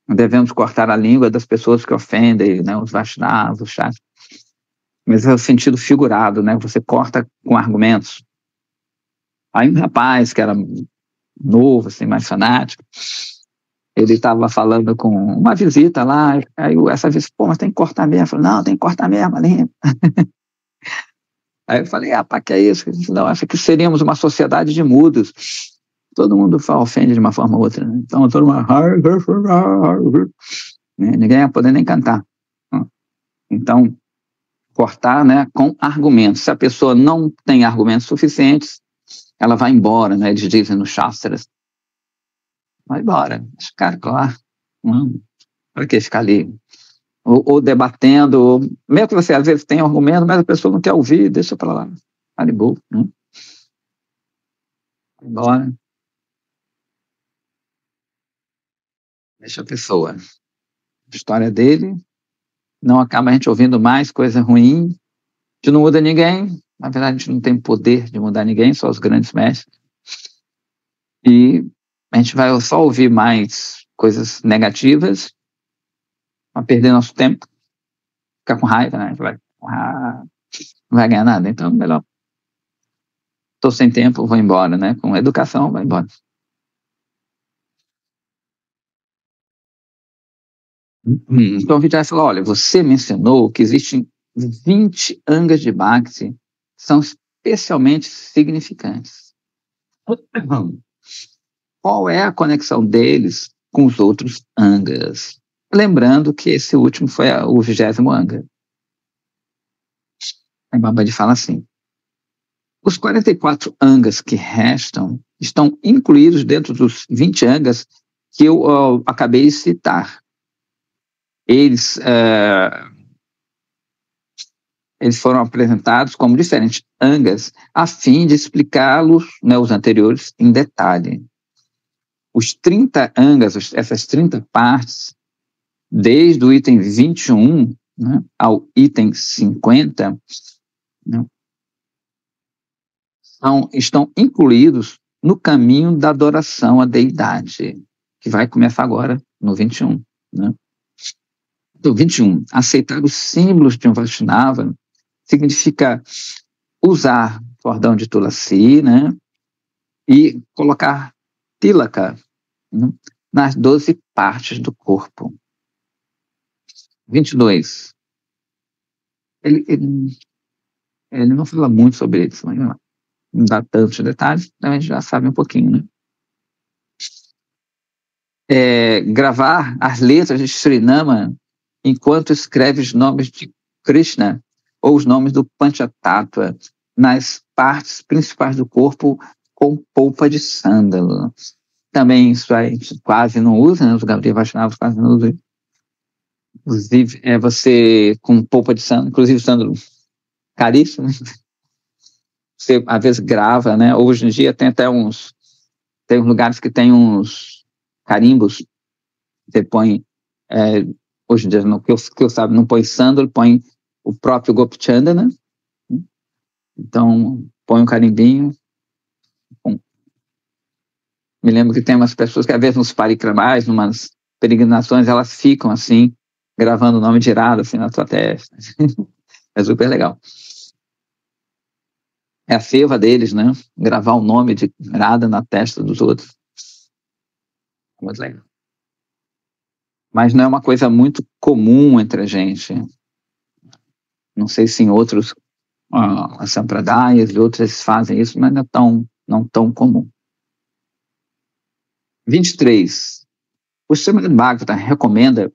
devemos cortar a língua das pessoas que ofendem, né? Os Vaishnavas, os chás. Mas é o sentido figurado, né? Você corta com argumentos. Aí um rapaz que era novo, assim, mais fanático, ele estava falando com uma visita lá, aí essa visita, pô, mas tem que cortar mesmo. Eu falei, não, tem que cortar mesmo a língua. Aí eu falei, pá, que é isso? Não, acho que seríamos uma sociedade de mudos. Todo mundo ofende de uma forma ou outra, né? Então, todo mundo... Ninguém ia poder nem cantar. Então, cortar, né, com argumentos. Se a pessoa não tem argumentos suficientes, ela vai embora, né? Eles dizem nos Shastras. Vai embora. Esse cara, claro. Para que ficar ali? Ou debatendo, ou, mesmo que você às vezes tenha argumento, mas a pessoa não quer ouvir, deixa para lá. Tá de boa, né? Vai embora. Deixa a pessoa. A história dele, não acaba a gente ouvindo mais coisa ruim, a gente não muda ninguém, na verdade a gente não tem poder de mudar ninguém, só os grandes mestres, e a gente vai só ouvir mais coisas negativas, vai perder nosso tempo, ficar com raiva, né? Não vai ganhar nada, então melhor, estou sem tempo, vou embora, né? Com educação, vai embora. Então o Vijay falou, olha, você mencionou que existem 20 angas de Bhakti, que são especialmente significantes. Qual é a conexão deles com os outros angas? Lembrando que esse último foi o 20º anga. Aí Babaji fala assim, os 44 angas que restam estão incluídos dentro dos 20 angas que eu acabei de citar. Eles foram apresentados como diferentes angas a fim de explicá-los, né, os anteriores, em detalhe. Os 30 angas, essas 30 partes, desde o item 21, né, ao item 50, né, estão incluídos no caminho da adoração à deidade, que vai começar agora no 21. Né? Então, 21. Aceitar os símbolos de um Vaishnava significa usar cordão de Tulasi, né? E colocar tilaka, né, nas 12 partes do corpo. 22. ele não fala muito sobre isso, mas não dá tantos detalhes, então a gente já sabe um pouquinho, né? Gravar as letras de Srinama enquanto escreve os nomes de Krishna ou os nomes do Panchatattva nas partes principais do corpo com polpa de sândalo. Também isso aí a gente quase não usa, né? Os Gaudiya Vaishnavas quase não usam. Inclusive, você com polpa de sândalo, inclusive sândalo caríssimo, você às vezes grava, né? Hoje em dia tem até tem uns lugares que tem uns carimbos, você põe, hoje em dia, que eu sabe, não põe sândalo, põe o próprio Gopichandana, né? Então, põe um carimbinho. Me lembro que tem umas pessoas que, às vezes, nos parikramais, numas peregrinações, elas ficam assim, gravando o nome de Irada, assim, na sua testa. É super legal. É a seva deles, né? Gravar o nome de Irada na testa dos outros. Muito legal. Mas não é uma coisa muito comum entre a gente. Não sei se em outros as sampradayas e outras fazem isso, mas não tão comum. 23. O Srimad Bhagavatam recomenda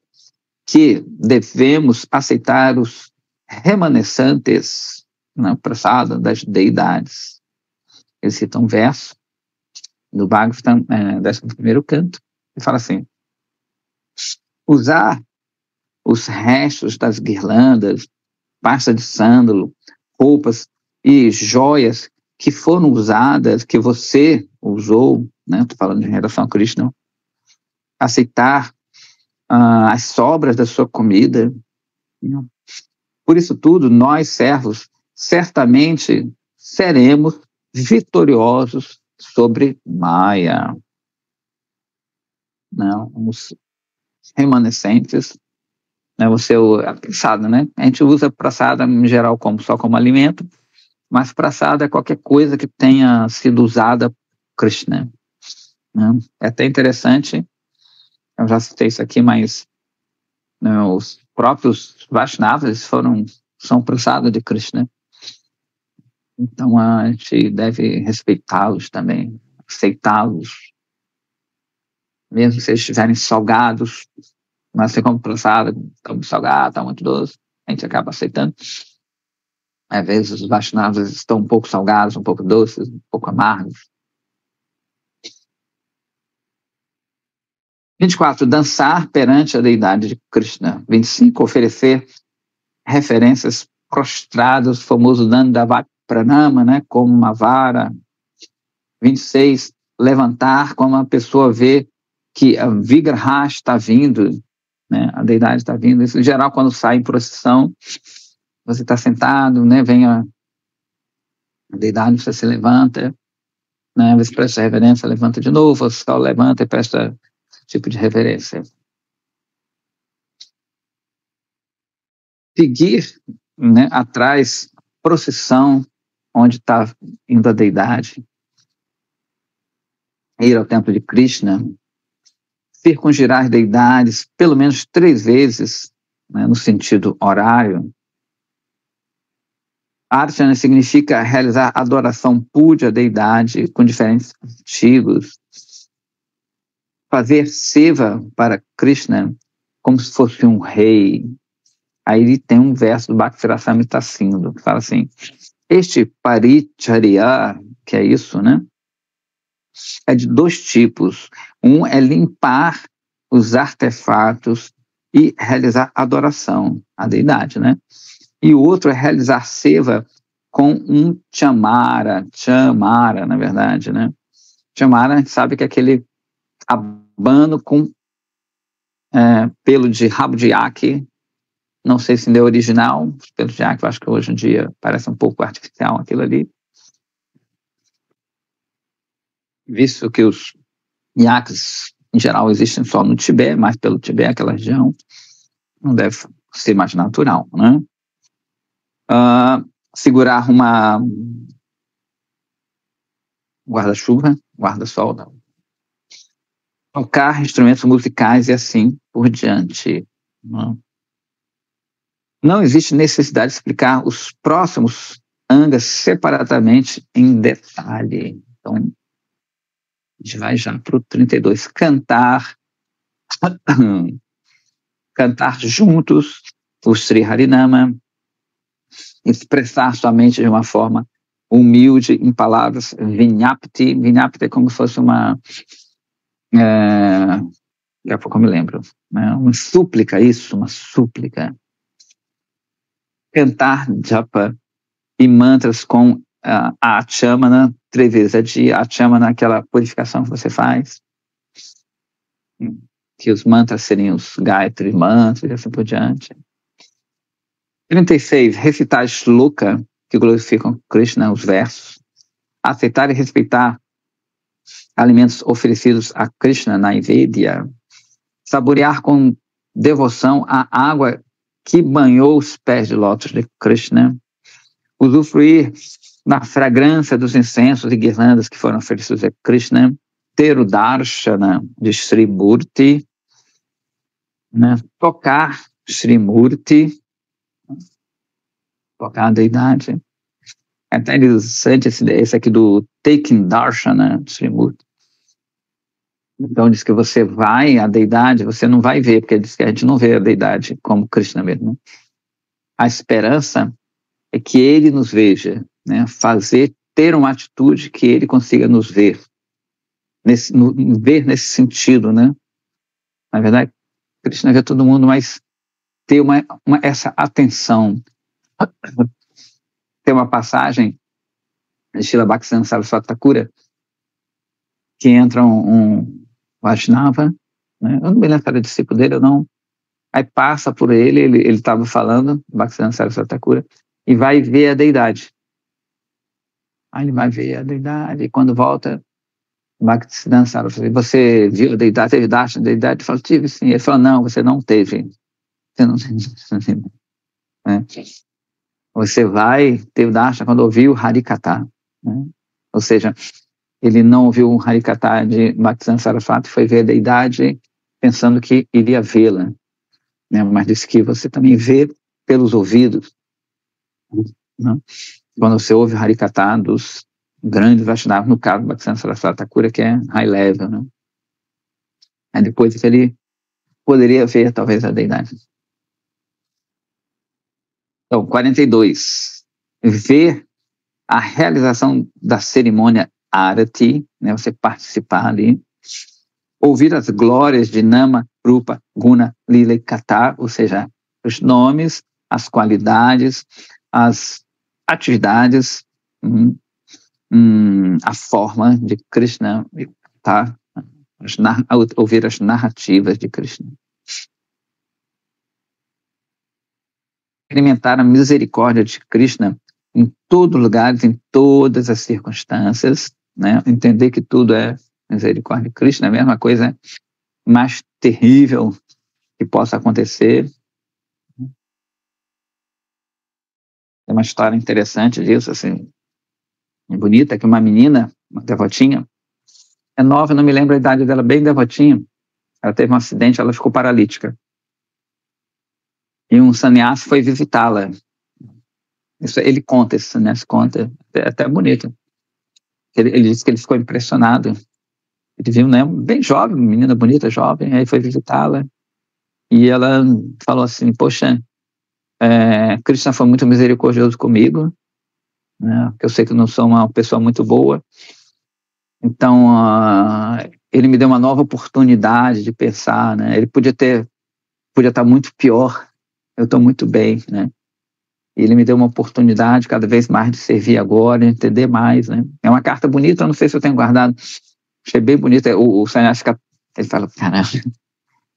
que devemos aceitar os remanescentes na prasada das deidades. Ele cita um verso do Bhagavatam, 11º canto, e fala assim: usar os restos das guirlandas, pasta de sândalo, roupas e joias que foram usadas, que você usou, né? Estou falando em relação a Krishna. Aceitar as sobras da sua comida. Por isso tudo, nós, servos, certamente seremos vitoriosos sobre Maya. Não, os remanescentes, né? Prasada, né? A gente usa prasada em geral só como alimento, mas prasada é qualquer coisa que tenha sido usada por Krishna, né? É até interessante, eu já citei isso aqui, mas, né, os próprios Vaishnavas são prasada de Krishna. Então a gente deve respeitá-los também, aceitá-los, mesmo se eles estiverem salgados, mas você come prasada, está muito salgado, está muito doce, a gente acaba aceitando. Às vezes os Vaishnavas estão um pouco salgados, um pouco doces, um pouco amargos. 24. Dançar perante a deidade de Krishna. 25. Oferecer referências prostradas, o famoso Dandavata Pranama, né, como uma vara. 26. Levantar quando uma pessoa vê que a Vigraha está vindo, né, a deidade está vindo. Isso, em geral, quando sai em procissão, você está sentado, né, vem a deidade, você se levanta, né, você presta reverência, levanta de novo, você só levanta e presta esse tipo de reverência. Seguir, né, atrás, procissão, onde está indo a deidade, ir ao templo de Krishna, circungirar deidades pelo menos 3 vezes, né, no sentido horário. Archana significa realizar adoração púdia à deidade com diferentes artigos. Fazer seva para Krishna como se fosse um rei. Aí ele tem um verso do Bhakti-rasamrita Sindhu, que fala assim: este paricharya, que é isso, né? É de 2 tipos. Um é limpar os artefatos e realizar adoração à deidade, né? E o outro é realizar seva com um chamara, na verdade, né? Chamara, a gente sabe que é aquele abano com pelo de rabo de iaque. Não sei se ainda é original, pelo de iaque, eu acho que hoje em dia parece um pouco artificial aquilo ali. Visto que os iaques, em geral, existem só no Tibete, mas pelo Tibete, aquela região, não deve ser mais natural, né? Segurar uma guarda-chuva, guarda-sol, tocar instrumentos musicais e assim por diante, né? Não existe necessidade de explicar os próximos angas separadamente em detalhe. Então, a gente vai já para o 32. Cantar juntos o Sri Harinama, expressar sua mente de uma forma humilde em palavras vinyapti. Vinyapti é como se fosse uma... daqui a pouco eu me lembro. Né? Uma súplica, isso, uma súplica. Cantar japa e mantras com a achamana 3 vezes a dia. A achamana é aquela purificação que você faz. Que os mantras seriam os Gayatri mantras e assim por diante. 36. Recitar shloka, que glorificam Krishna, os versos. Aceitar e respeitar alimentos oferecidos a Krishna na Naivedya. Saborear com devoção a água que banhou os pés de lótus de Krishna. Usufruir na fragrância dos incensos e guirlandas que foram oferecidos a Krishna. Ter o darshana de Sri Murti. Né? Tocar Sri Murti. Tocar a deidade. É até interessante esse aqui do Taking Darshana de Sri Murti. Então diz que você vai à deidade, você não vai ver, porque diz que a gente não vê a deidade como Krishna mesmo. Né? A esperança é que ele nos veja, né? Ter uma atitude que ele consiga nos ver, ver nesse sentido, né? Na verdade, Krishna vê todo mundo, mas ter essa atenção. Tem uma passagem de Srila Bhaktisiddhanta Saraswati Thakura que entra um Vaishnava, né? Eu não me lembro se era discípulo dele ou não, aí passa por ele estava falando, Bhaktisiddhanta Saraswati Thakura, e vai ver a deidade. Aí ele vai ver a deidade, e quando volta, Bhaktisiddhanta Saraswati, você viu a deidade, teve darshan da deidade? Ele falou, tive sim. Ele falou, não, você não teve. Você não teve. Né? Você vai ter o darshan quando ouviu o Harikatha. Né? Ou seja, ele não ouviu o Harikatha de Bhaktisiddhanta Saraswati, foi ver a deidade pensando que iria vê-la. Né? Mas disse que você também vê pelos ouvidos. Né? Quando você ouve o Harikatha dos grandes Vaishnavas, no caso do Bhaktisiddhanta Saraswati Thakura, que é high level. Né? Aí depois ele poderia ver talvez a deidade. Então, 42. Ver a realização da cerimônia Arati, né, você participar ali, ouvir as glórias de Nama, Rupa, Guna, Lila e Kata, ou seja, os nomes, as qualidades, as atividades, a forma de Krishna, tá? Ouvir as narrativas de Krishna. Experimentar a misericórdia de Krishna em todo lugar, em todas as circunstâncias, né? Entender que tudo é misericórdia de Krishna, é a mesma coisa mais terrível que possa acontecer. Tem uma história interessante disso, assim, bonita, que uma menina, uma devotinha, é nova, não me lembro a idade dela, bem devotinha, ela teve um acidente, ela ficou paralítica. E um sannyasi foi visitá-la. Isso, ele conta, esse sannyasi conta, até bonito. Ele disse que ele ficou impressionado. Ele viu, né, bem jovem, menina bonita, jovem, aí foi visitá-la. E ela falou assim, poxa, Krishna foi muito misericordioso comigo, né, porque eu sei que eu não sou uma pessoa muito boa. Então, ele me deu uma nova oportunidade de pensar, né? Ele podia estar muito pior, eu estou muito bem, né? E ele me deu uma oportunidade cada vez mais de servir agora, entender mais, né? É uma carta bonita, eu não sei se eu tenho guardado, achei bem bonita. O sannyasi fica, ele fala, caramba,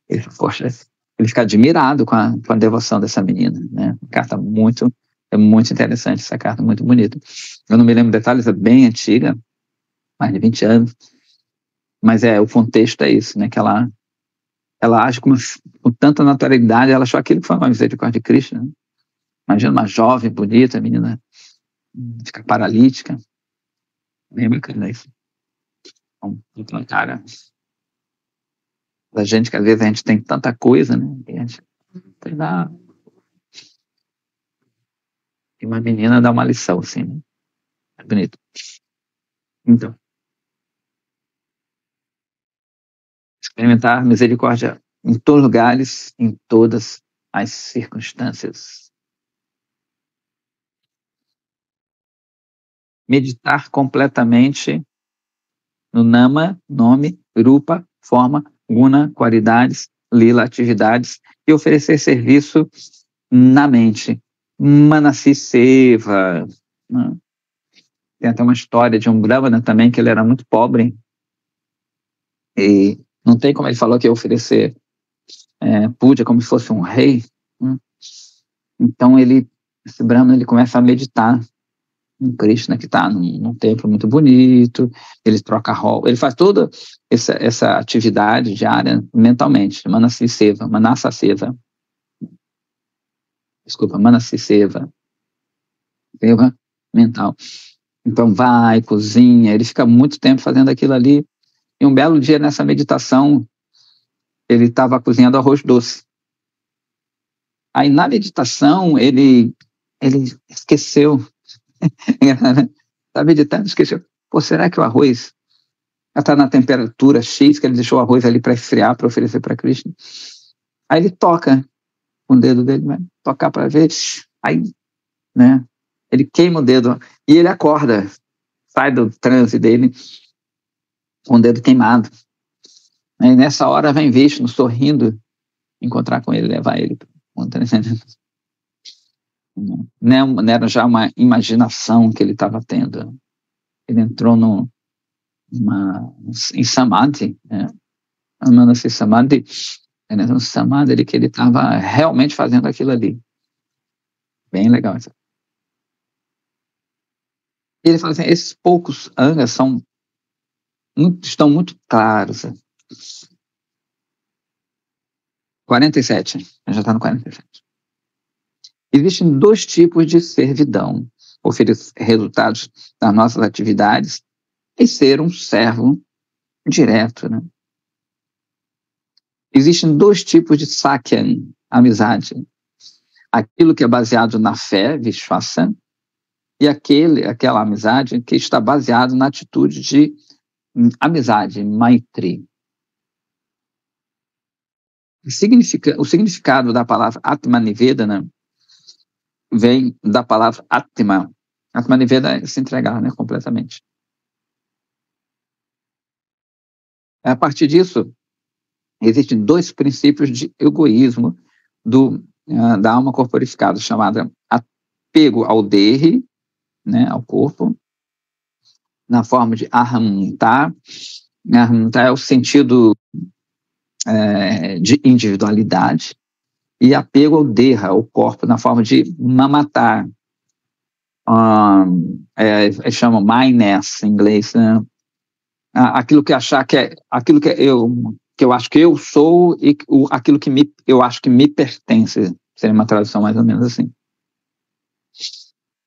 ele, poxa, ele fica admirado com a devoção dessa menina, né? Carta é muito interessante essa carta, muito bonita. Eu não me lembro detalhes, é bem antiga, mais de 20 anos, mas o contexto é isso, né? Que ela age com tanta naturalidade, ela achou aquilo que foi uma misericórdia de Krishna, né? Imagina uma jovem, bonita, menina fica paralítica. Lembra que é isso? Então, cara, da gente que às vezes a gente tem tanta coisa, né? E a gente tem lá. E uma menina dá uma lição, assim, né? É bonito. Então, experimentar misericórdia em todos os lugares, em todas as circunstâncias. Meditar completamente no Nama, nome, Rupa, forma, Guna, qualidades, Lila, atividades, e oferecer serviço na mente. Manasi Seva. Né? Tem até uma história de um Brahmana também, que ele era muito pobre, e não tem como ele falou que ia oferecer puja como se fosse um rei. Né? Então esse Brahmana, ele começa a meditar um Krishna que está num templo muito bonito, ele troca roupa, ele faz toda essa atividade diária mentalmente, Manasi Seva, Seva mental. Então vai, cozinha, ele fica muito tempo fazendo aquilo ali, e um belo dia nessa meditação, ele estava cozinhando arroz doce. Aí na meditação, ele esqueceu, está meditando, esqueceu, pô, será que o arroz está na temperatura X, que ele deixou o arroz ali para esfriar, para oferecer para Krishna? Aí ele toca com o dedo dele, vai tocar para ver, aí, né, ele queima o dedo, e ele acorda, sai do transe dele, com o dedo queimado. E nessa hora vem Vishnu sorrindo, encontrar com ele, levar ele para o transcendente. Não era já uma imaginação que ele estava tendo. Ele entrou em Samadhi, né? Amando-se Samadhi, ele entrou em Samadhi, que ele estava realmente fazendo aquilo ali. Bem legal isso. E ele fala assim, esses poucos angas estão muito claros. 47, já está no 47. Existem dois tipos de servidão: oferecer resultados das nossas atividades e ser um servo direto, né? Existem dois tipos de sakyan, amizade. Aquilo que é baseado na fé, vishwasa, e aquela amizade que está baseado na atitude de amizade, maitri. O significado da palavra Atmanivedana vem da palavra Atma. Atmanivedana é se entregar, né, completamente. A partir disso, existem dois princípios de egoísmo da alma corporificada, chamada apego ao derri, né, ao corpo, na forma de ahamta. Ahamta é o sentido de individualidade, e apego ao derra, ao corpo, na forma de mamatar. Chama mindness em inglês, né? Aquilo que achar aquilo que eu acho que eu sou, e aquilo que eu acho que me pertence. Seria uma tradução mais ou menos assim.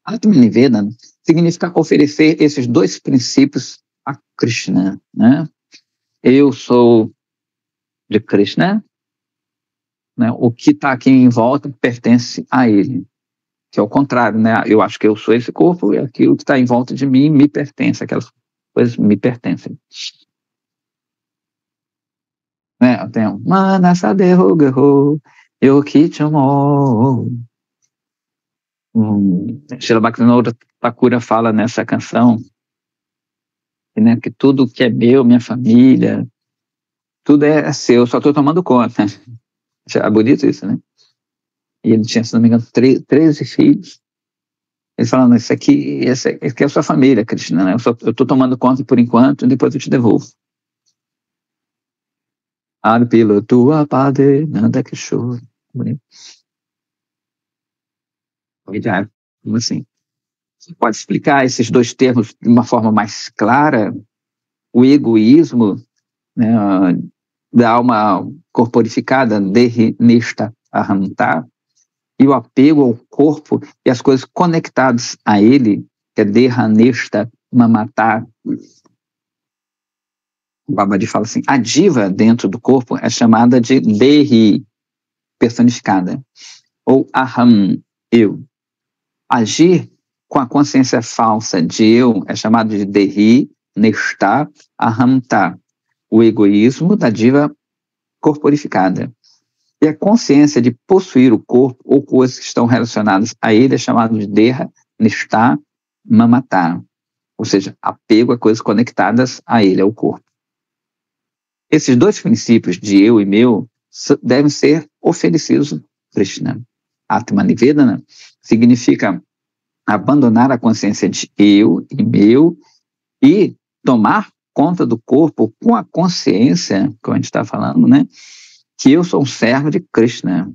Atmanivedana significa oferecer esses dois princípios a Krishna, né? Eu sou de Krishna, né? O que está aqui em volta pertence a ele, que é o contrário, né? Eu acho que eu sou esse corpo, e aquilo que está em volta de mim me pertence, aquelas coisas me pertencem. Né? Eu tenho Manasadeho Yokichamo. Srila Bhaktivinoda Thakura fala nessa canção, né, que tudo que é meu, minha família, tudo é seu, só estou tomando conta. É bonito isso, né? E ele tinha, se não me engano, 13 filhos. Ele falando, esse aqui é a sua família, Krishna, né? Eu estou tomando conta por enquanto, e depois eu te devolvo. Arpilo tua pade nanda kishore. Bonito. Como assim? Você pode explicar esses dois termos de uma forma mais clara? O egoísmo, né, da alma corporificada, nesta ahamta, e o apego ao corpo e as coisas conectadas a ele, que é derranesta mamata. O Babaji fala assim, a diva dentro do corpo é chamada de dehi, personificada, ou aham, eu. Agir com a consciência falsa de eu é chamado de Dehi, Nishta, Ahamta, o egoísmo da diva corporificada. E a consciência de possuir o corpo ou coisas que estão relacionadas a ele é chamado de Deha, Nishta, Mamata, ou seja, apego a coisas conectadas a ele, ao corpo. Esses dois princípios de eu e meu devem ser oferecidos a Krishna. Atmanivedana significa abandonar a consciência de eu e meu e tomar conta do corpo com a consciência, como a gente está falando, né? Que eu sou um servo de Krishna.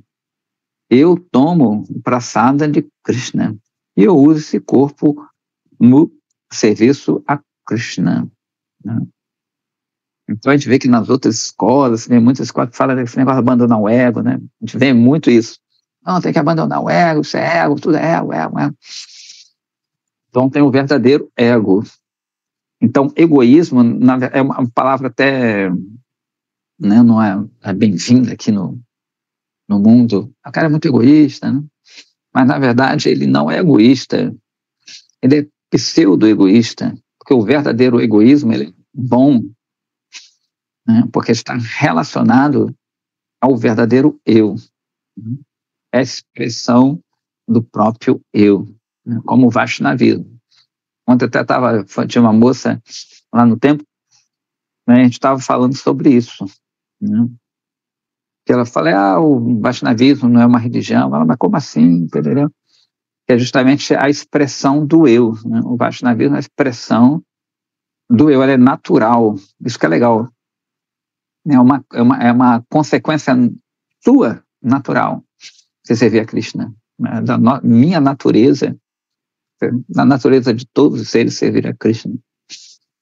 Eu tomo prasada de Krishna. E eu uso esse corpo no serviço a Krishna. Né? Então a gente vê que nas outras escolas, tem muitas escolas que falam desse negócio de abandonar o ego, né? A gente vê muito isso. Não, tem que abandonar o ego, isso é ego, tudo é ego, ego, ego. Então tem o verdadeiro ego. Então, egoísmo é uma palavra até, né, não é bem-vinda aqui no mundo. O cara é muito egoísta, né? Mas, na verdade, ele não é egoísta. Ele é pseudo-egoísta. Porque o verdadeiro egoísmo ele é bom, né? Porque está relacionado ao verdadeiro eu. É a expressão do próprio eu, né? Como o Vaishnava. Ontem até tinha uma moça lá no templo, né, a gente estava falando sobre isso, né? Que ela fala, o Vaishnavismo não é uma religião. Ela, mas como assim, entendeu? Que é justamente a expressão do eu, né? O Vaishnavismo é a expressão do eu, ela é natural, isso que é legal. É uma consequência sua, natural, você servir a Krishna, né? Minha natureza, da natureza de todos os seres servir a Krishna.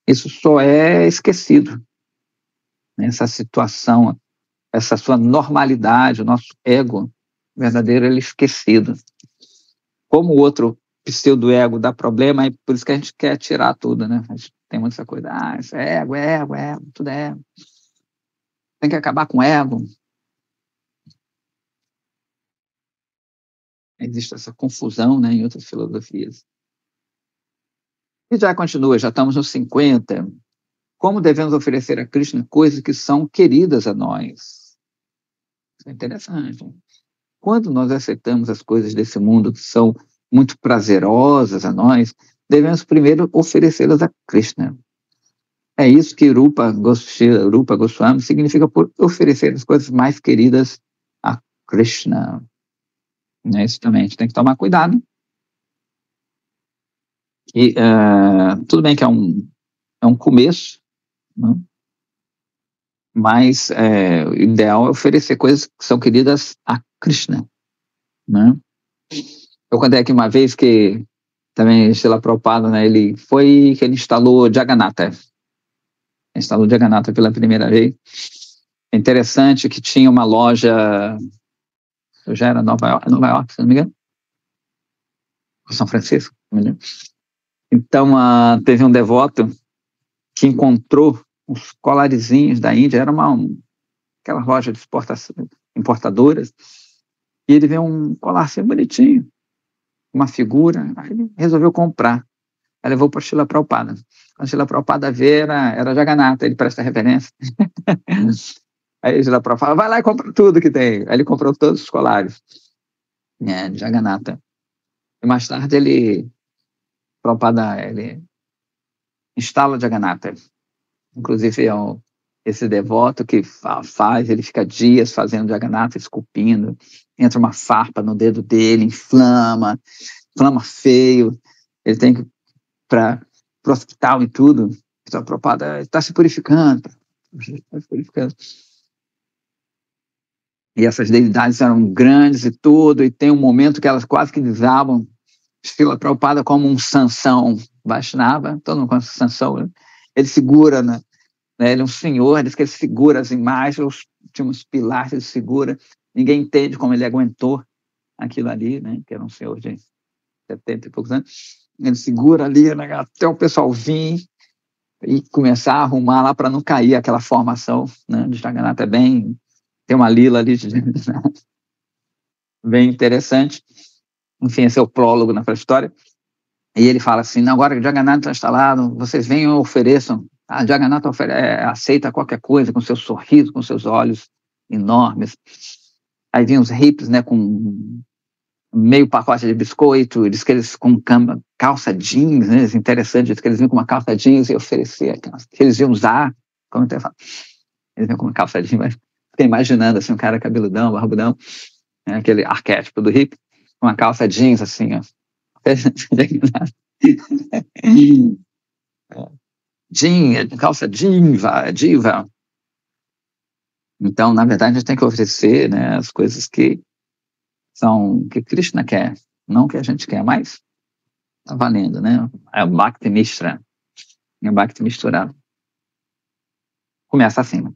Isso só é esquecido. Essa situação, essa sua normalidade, o nosso ego verdadeiro, ele é esquecido. Como o outro pseudo-ego dá problema, é por isso que a gente quer tirar tudo, né? A gente tem muita coisa, isso é ego, tudo é ego. Tem que acabar com o ego. Existe essa confusão, né, em outras filosofias. E já continua, já estamos nos 50. Como devemos oferecer a Krishna coisas que são queridas a nós? Isso é interessante. Quando nós aceitamos as coisas desse mundo que são muito prazerosas a nós, devemos primeiro oferecê-las a Krishna. É isso que Rupa Goswami significa por oferecer as coisas mais queridas a Krishna. Isso também, a gente tem que tomar cuidado. E tudo bem que é um começo, né? Mas o ideal é oferecer coisas que são queridas a Krishna, né? Eu contei aqui uma vez que também Srila Prabhupada, né, ele instalou Jagannatha. Instalou Jagannatha pela primeira vez. É interessante que tinha uma loja, já era Nova York, se não me engano, São Francisco, não me lembro. Então, teve um devoto que encontrou uns colarizinhos da Índia, era aquela loja de importadoras, e ele viu um colarzinho bonitinho, uma figura, aí ele resolveu comprar. Aí levou para Srila Prabhupada. Quando Srila Prabhupada vê, era Jagannatha, ele presta reverência. Aí Srila Prabhupada, vai lá e compra tudo que tem. Aí ele comprou todos os colares, né, de Jagannatha. E mais tarde Prabhupada, ele instala Jagannatha. Inclusive, esse devoto que ele fica dias fazendo Jagannatha, esculpindo, entra uma farpa no dedo dele, inflama feio, ele tem que ir para o hospital e tudo. Então a Prabhupada está se purificando. E essas deidades eram grandes e tudo, e tem um momento que elas quase que desabam. Srila Prabhupada como um Sansão Vaishnava, todo mundo conhece Sansão, né? Ele segura, né? Ele é um senhor, diz que ele segura as imagens, tinha uns pilares, ele segura, ninguém entende como ele aguentou aquilo ali, né? Que era um senhor de 70 e poucos anos. Ele segura ali, né, até o pessoal vir e começar a arrumar lá para não cair aquela formação, né, de Jagannatha. Tem uma lila ali bem interessante. enfim, esse é o prólogo naquela história. E ele fala assim, agora que Jagannatha está lá, vocês venham e ofereçam. A Jagannatha aceita qualquer coisa, com seu sorriso, com seus olhos enormes. Aí vinham os hippies, né, com meio pacote de biscoito, diz que eles com calça jeans, né, interessante, diz que eles vinham com uma calça jeans e oferecer que eles iam usar, como até fala, eles vinham com uma calça jeans, mas fiquei imaginando, assim, um cara cabeludão, barbudão, né, aquele arquétipo do hippie, com uma calça jeans, assim, ó. Calça diva. Então, na verdade, a gente tem que oferecer, né, as coisas que Krishna quer, não que a gente quer, mas tá valendo, né? É o Bhakti Mishra. É o Bhakti misturado. Começa assim, né?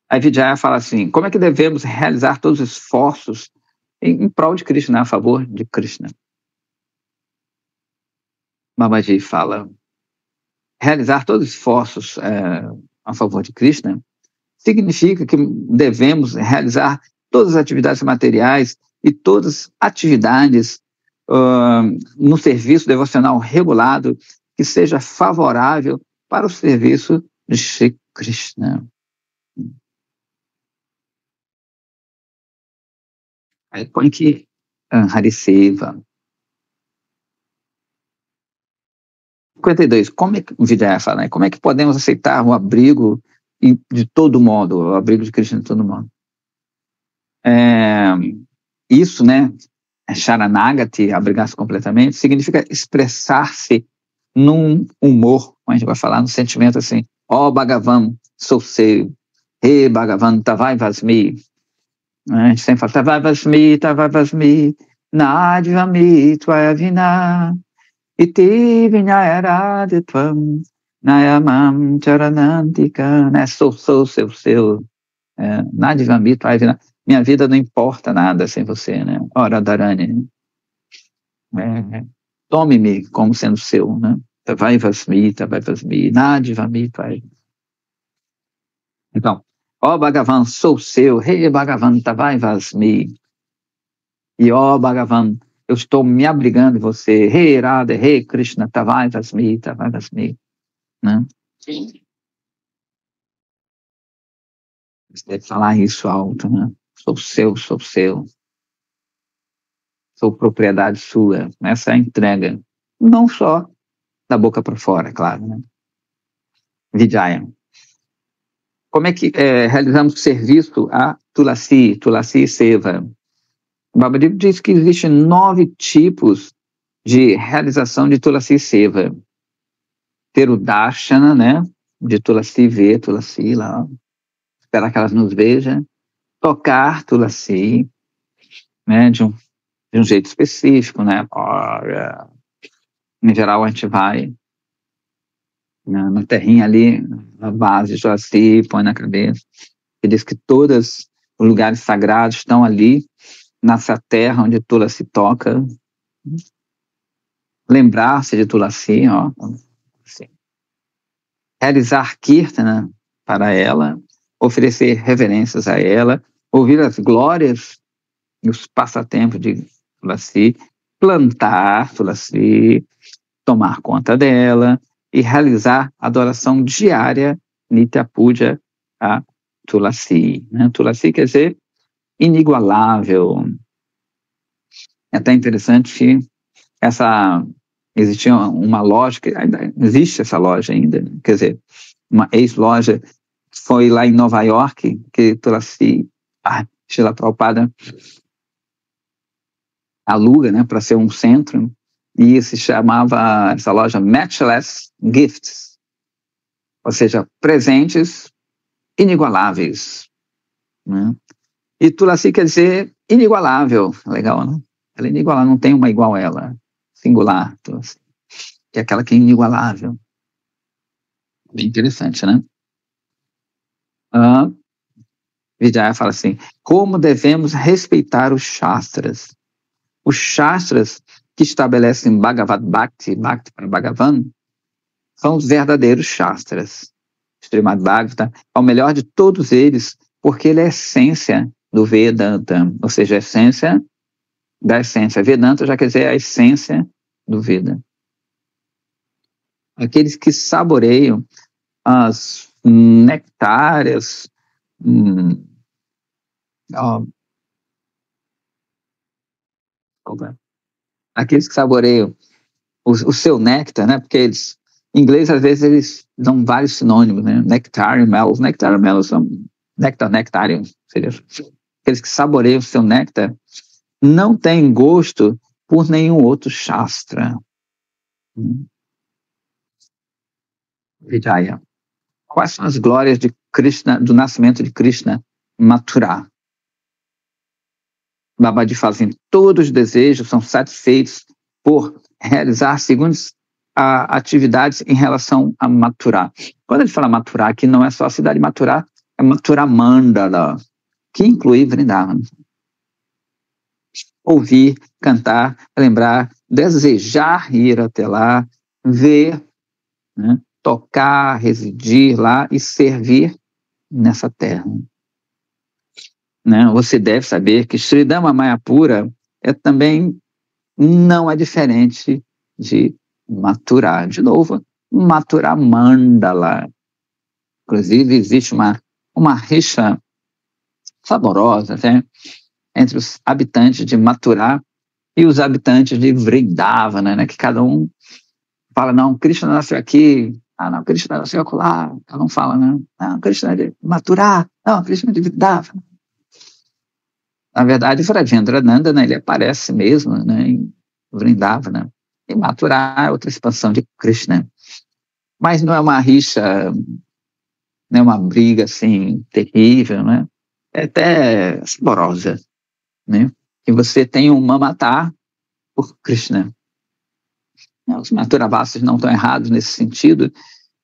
Aí Vijaya fala assim, como é que devemos realizar todos os esforços em prol de Krishna, a favor de Krishna? Babaji fala, realizar todos os esforços a favor de Krishna significa que devemos realizar todas as atividades materiais e todas as atividades no serviço devocional regulado que seja favorável para o serviço de Shri Krishna. Aí põe que Hariseva. 52. Como é que Vijaya fala, né? Como é que podemos aceitar o abrigo de todo modo, o abrigo de Krishna de todo modo? Isso, né? Sharanagati, abrigar-se completamente, significa expressar-se num humor, como a gente vai falar, no sentimento assim, ó Bhagavan, sou seu, He Bhagavan, Tavai Vasmi. A gente sempre fala, Tavai Vasmi, Nadvami, Tvayavina, Iti Vinyayaraditvam, Nayamam Charanantika, né? Sou seu, Nadvami, Tvayavina. Minha vida não importa nada sem você, né? Ora, Dharani. Tome-me como sendo seu, né? Vai vasmi, Nadivami, vai. Então, ó Bhagavan, sou seu, Rei Bhagavan, vai vasmi. E ó Bhagavan, eu estou me abrigando em você, Rei Radha, Rei Krishna, vai vasmi, né? Você deve falar isso alto, né? Sou seu, sou propriedade sua. Essa é a entrega. Não só da boca para fora, é claro, né? Vijaya. Como é que realizamos serviço a Tulasi Seva? Babaji diz que existem 9 tipos de realização de Tulasi Seva. Ter o Darshana, né? De Tulasi, ver Tulasi lá, esperar que elas nos vejam. Tocar Tulasi, né? De um jeito específico, né? Em geral, a gente vai na terrinha ali, na base de Tulasi, põe na cabeça. Ele diz que todos os lugares sagrados estão ali, nessa terra onde Tulasi toca. Lembrar-se de Tulasi, ó. Assim. Realizar Kirtana para ela, oferecer reverências a ela, ouvir as glórias e os passatempos de Tulasi, plantar Tulasi, tomar conta dela e realizar adoração diária, Nitya Puja, a Tulasi. Né? Tulasi quer dizer inigualável. É até interessante que existia uma loja, ainda existe essa loja ainda, quer dizer, uma ex-loja, foi lá em Nova York, que Tulasi, Srila Prabhupada aluga, né, para ser um centro, e se chamava essa loja Matchless Gifts, ou seja, presentes inigualáveis, né? E Tulasi quer dizer inigualável, legal, né? Ela é inigualável, não tem uma igual a ela, singular, Tulasi, que é aquela que é inigualável. Bem interessante, né? Vijaya fala assim, como devemos respeitar os Shastras? Os Shastras que estabelecem Bhagavad Bhakti, Bhakti para Bhagavan, são os verdadeiros Shastras. Srimad Bhagavata é o melhor de todos eles, porque ele é a essência do Vedanta, ou seja, a essência da essência. Vedanta já quer dizer a essência do Veda. Aqueles que saboreiam as nectárias, aqueles que saboreiam o seu néctar, né? Porque eles, em inglês, às vezes, eles dão vários sinônimos, né? Nectar e mel. Nectar e mel são nectarium, seria aqueles que saboreiam o seu néctar, não têm gosto por nenhum outro shastra. Vijaya. Quais são as glórias de Krishna, do nascimento de Krishna Mathura? Babaji fala assim, todos os desejos são satisfeitos por realizar segundas atividades em relação a Mathura. Quando ele fala Mathura, aqui não é só a cidade de Mathura, é Mathura Mandala, que inclui Vrindavan. Ouvir, cantar, lembrar, desejar ir até lá, ver, né, tocar, residir lá e servir nessa terra. Né? Você deve saber que Sridhama Mayapura também não é diferente de Mathura. De novo, Mathura Mandala. Inclusive, existe uma rixa saborosa até, entre os habitantes de Mathura e os habitantes de Vrindavana, né? Que cada um fala, não, Krishna nasceu aqui, não, Krishna nasceu acolá, cada um fala, não, Krishna é de Mathura, não, Krishna é de Vrindavana. Na verdade, Vrajendrananda, né, ele aparece mesmo, né, em Vrindavana, e Mathura é outra expansão de Krishna. Mas não é uma rixa, não é uma briga assim terrível, né? É até saborosa, né? Que você tem um mamatar por Krishna. Os Mathuravasas não estão errados nesse sentido,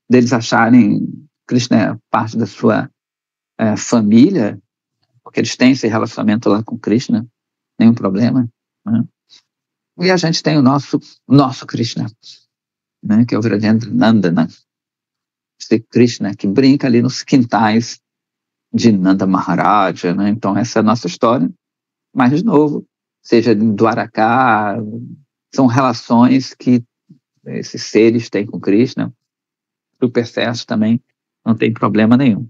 deles acharem Krishna é parte da sua família, porque eles têm esse relacionamento lá com Krishna, nenhum problema, né? E a gente tem o nosso Krishna, né? Que é o Vrajendranandana, esse Krishna que brinca ali nos quintais de Nanda Maharaja, né? Então essa é a nossa história, mas de novo, seja em Dwaraka, são relações que esses seres têm com Krishna, super certo também, não tem problema nenhum.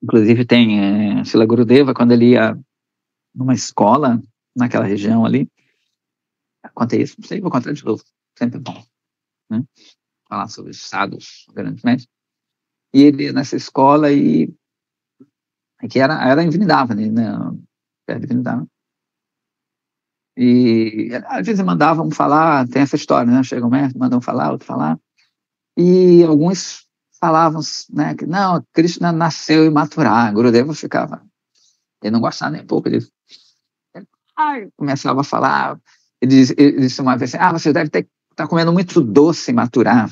Inclusive tem Srila Gurudeva, quando ele ia numa escola naquela região ali, contei isso, não sei, vou contar de novo, sempre bom, né? Falar sobre os sadhus, grandes mestres. E ele ia nessa escola que era em Vrindavan, né? Perto de Vrindavan. E às vezes mandavam falar, tem essa história, né? Chega um mestre, mandam falar, outro falar. E alguns falavam, né, que não, Krishna nasceu em Mathura. Gurudeva ficava, ele não gostava nem um pouco disso. Começava a falar, ele disse uma vez assim, você deve estar comendo muito doce em Mathura.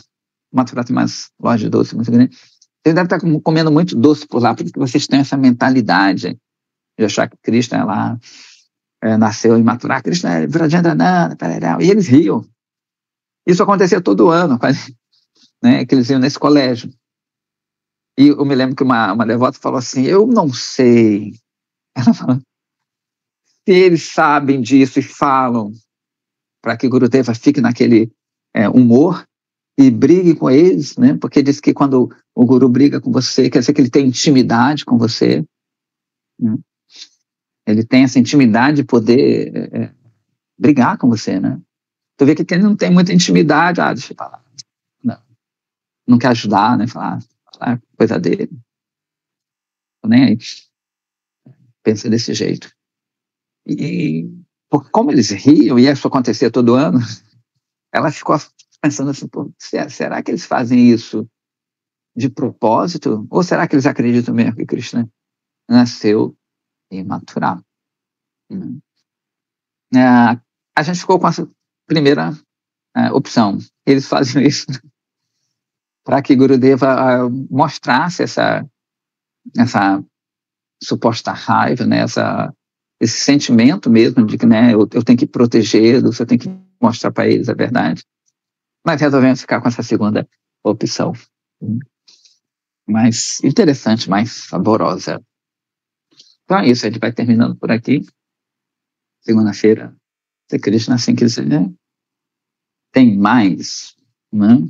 Mathura tem umas lojas de doce muito grandes. Você deve estar comendo muito doce por lá, porque vocês têm essa mentalidade de achar que Krishna lá nasceu em Mathura, Krishna é Vrajendrananda, e eles riam. Isso acontecia todo ano, né, que eles iam nesse colégio. E eu me lembro que uma devota falou assim, eu não sei. Ela falou, se eles sabem disso e falam para que Gurudeva fique naquele humor e brigue com eles, né, porque diz que quando o Guru briga com você, quer dizer que ele tem intimidade com você, né? Ele tem essa intimidade de poder brigar com você, né? Tu vê que ele não tem muita intimidade, deixa eu falar. Não quer ajudar, né? Falar coisa dele. Tô nem aí. Pensa desse jeito. E como eles riam, e isso acontecia todo ano, ela ficou pensando assim, será que eles fazem isso de propósito? Ou será que eles acreditam mesmo que Krishna nasceu em Mathura? A gente ficou com essa primeira opção. Eles fazem isso para que Gurudeva mostrasse essa suposta raiva, né, esse sentimento mesmo de que, né, eu tenho que protegê-los, eu tenho que mostrar para eles a verdade. Mas resolvemos ficar com essa segunda opção. Mais interessante, mais saborosa. Então é isso, a gente vai terminando por aqui. Segunda-feira Se Krishna assim quiser, tem mais, né?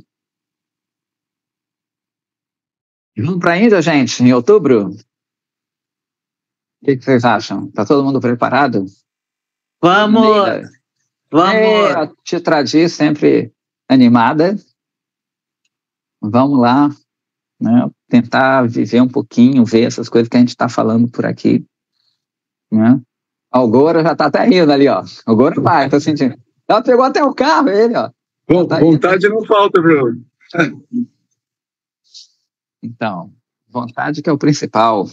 Vamos para a Índia, gente, em outubro? O que vocês acham? Tá todo mundo preparado? Vamos! Vamos! A Tia Tradi sempre animada. Vamos lá, né? Tentar viver um pouquinho, ver essas coisas que a gente está falando por aqui, né? O Goro já está até indo ali, ó. O Goro vai, tô sentindo. Ela pegou até o carro, ele, ó. Bom, tá vontade indo. Não falta, Bruno. Então, vontade que é o principal.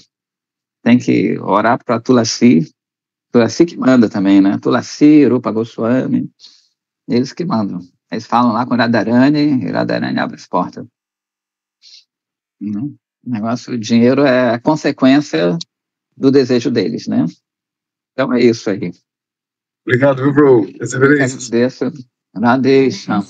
Tem que orar para Tulasi. Tulasi que manda também, né? Tulasi, Rupa Goswami, eles que mandam. Eles falam lá com Radharani, e Radharani abre as portas. O negócio, o dinheiro é a consequência do desejo deles, né? Então é isso aí. Obrigado, viu, bro? Agradeço. Radhe Shyam.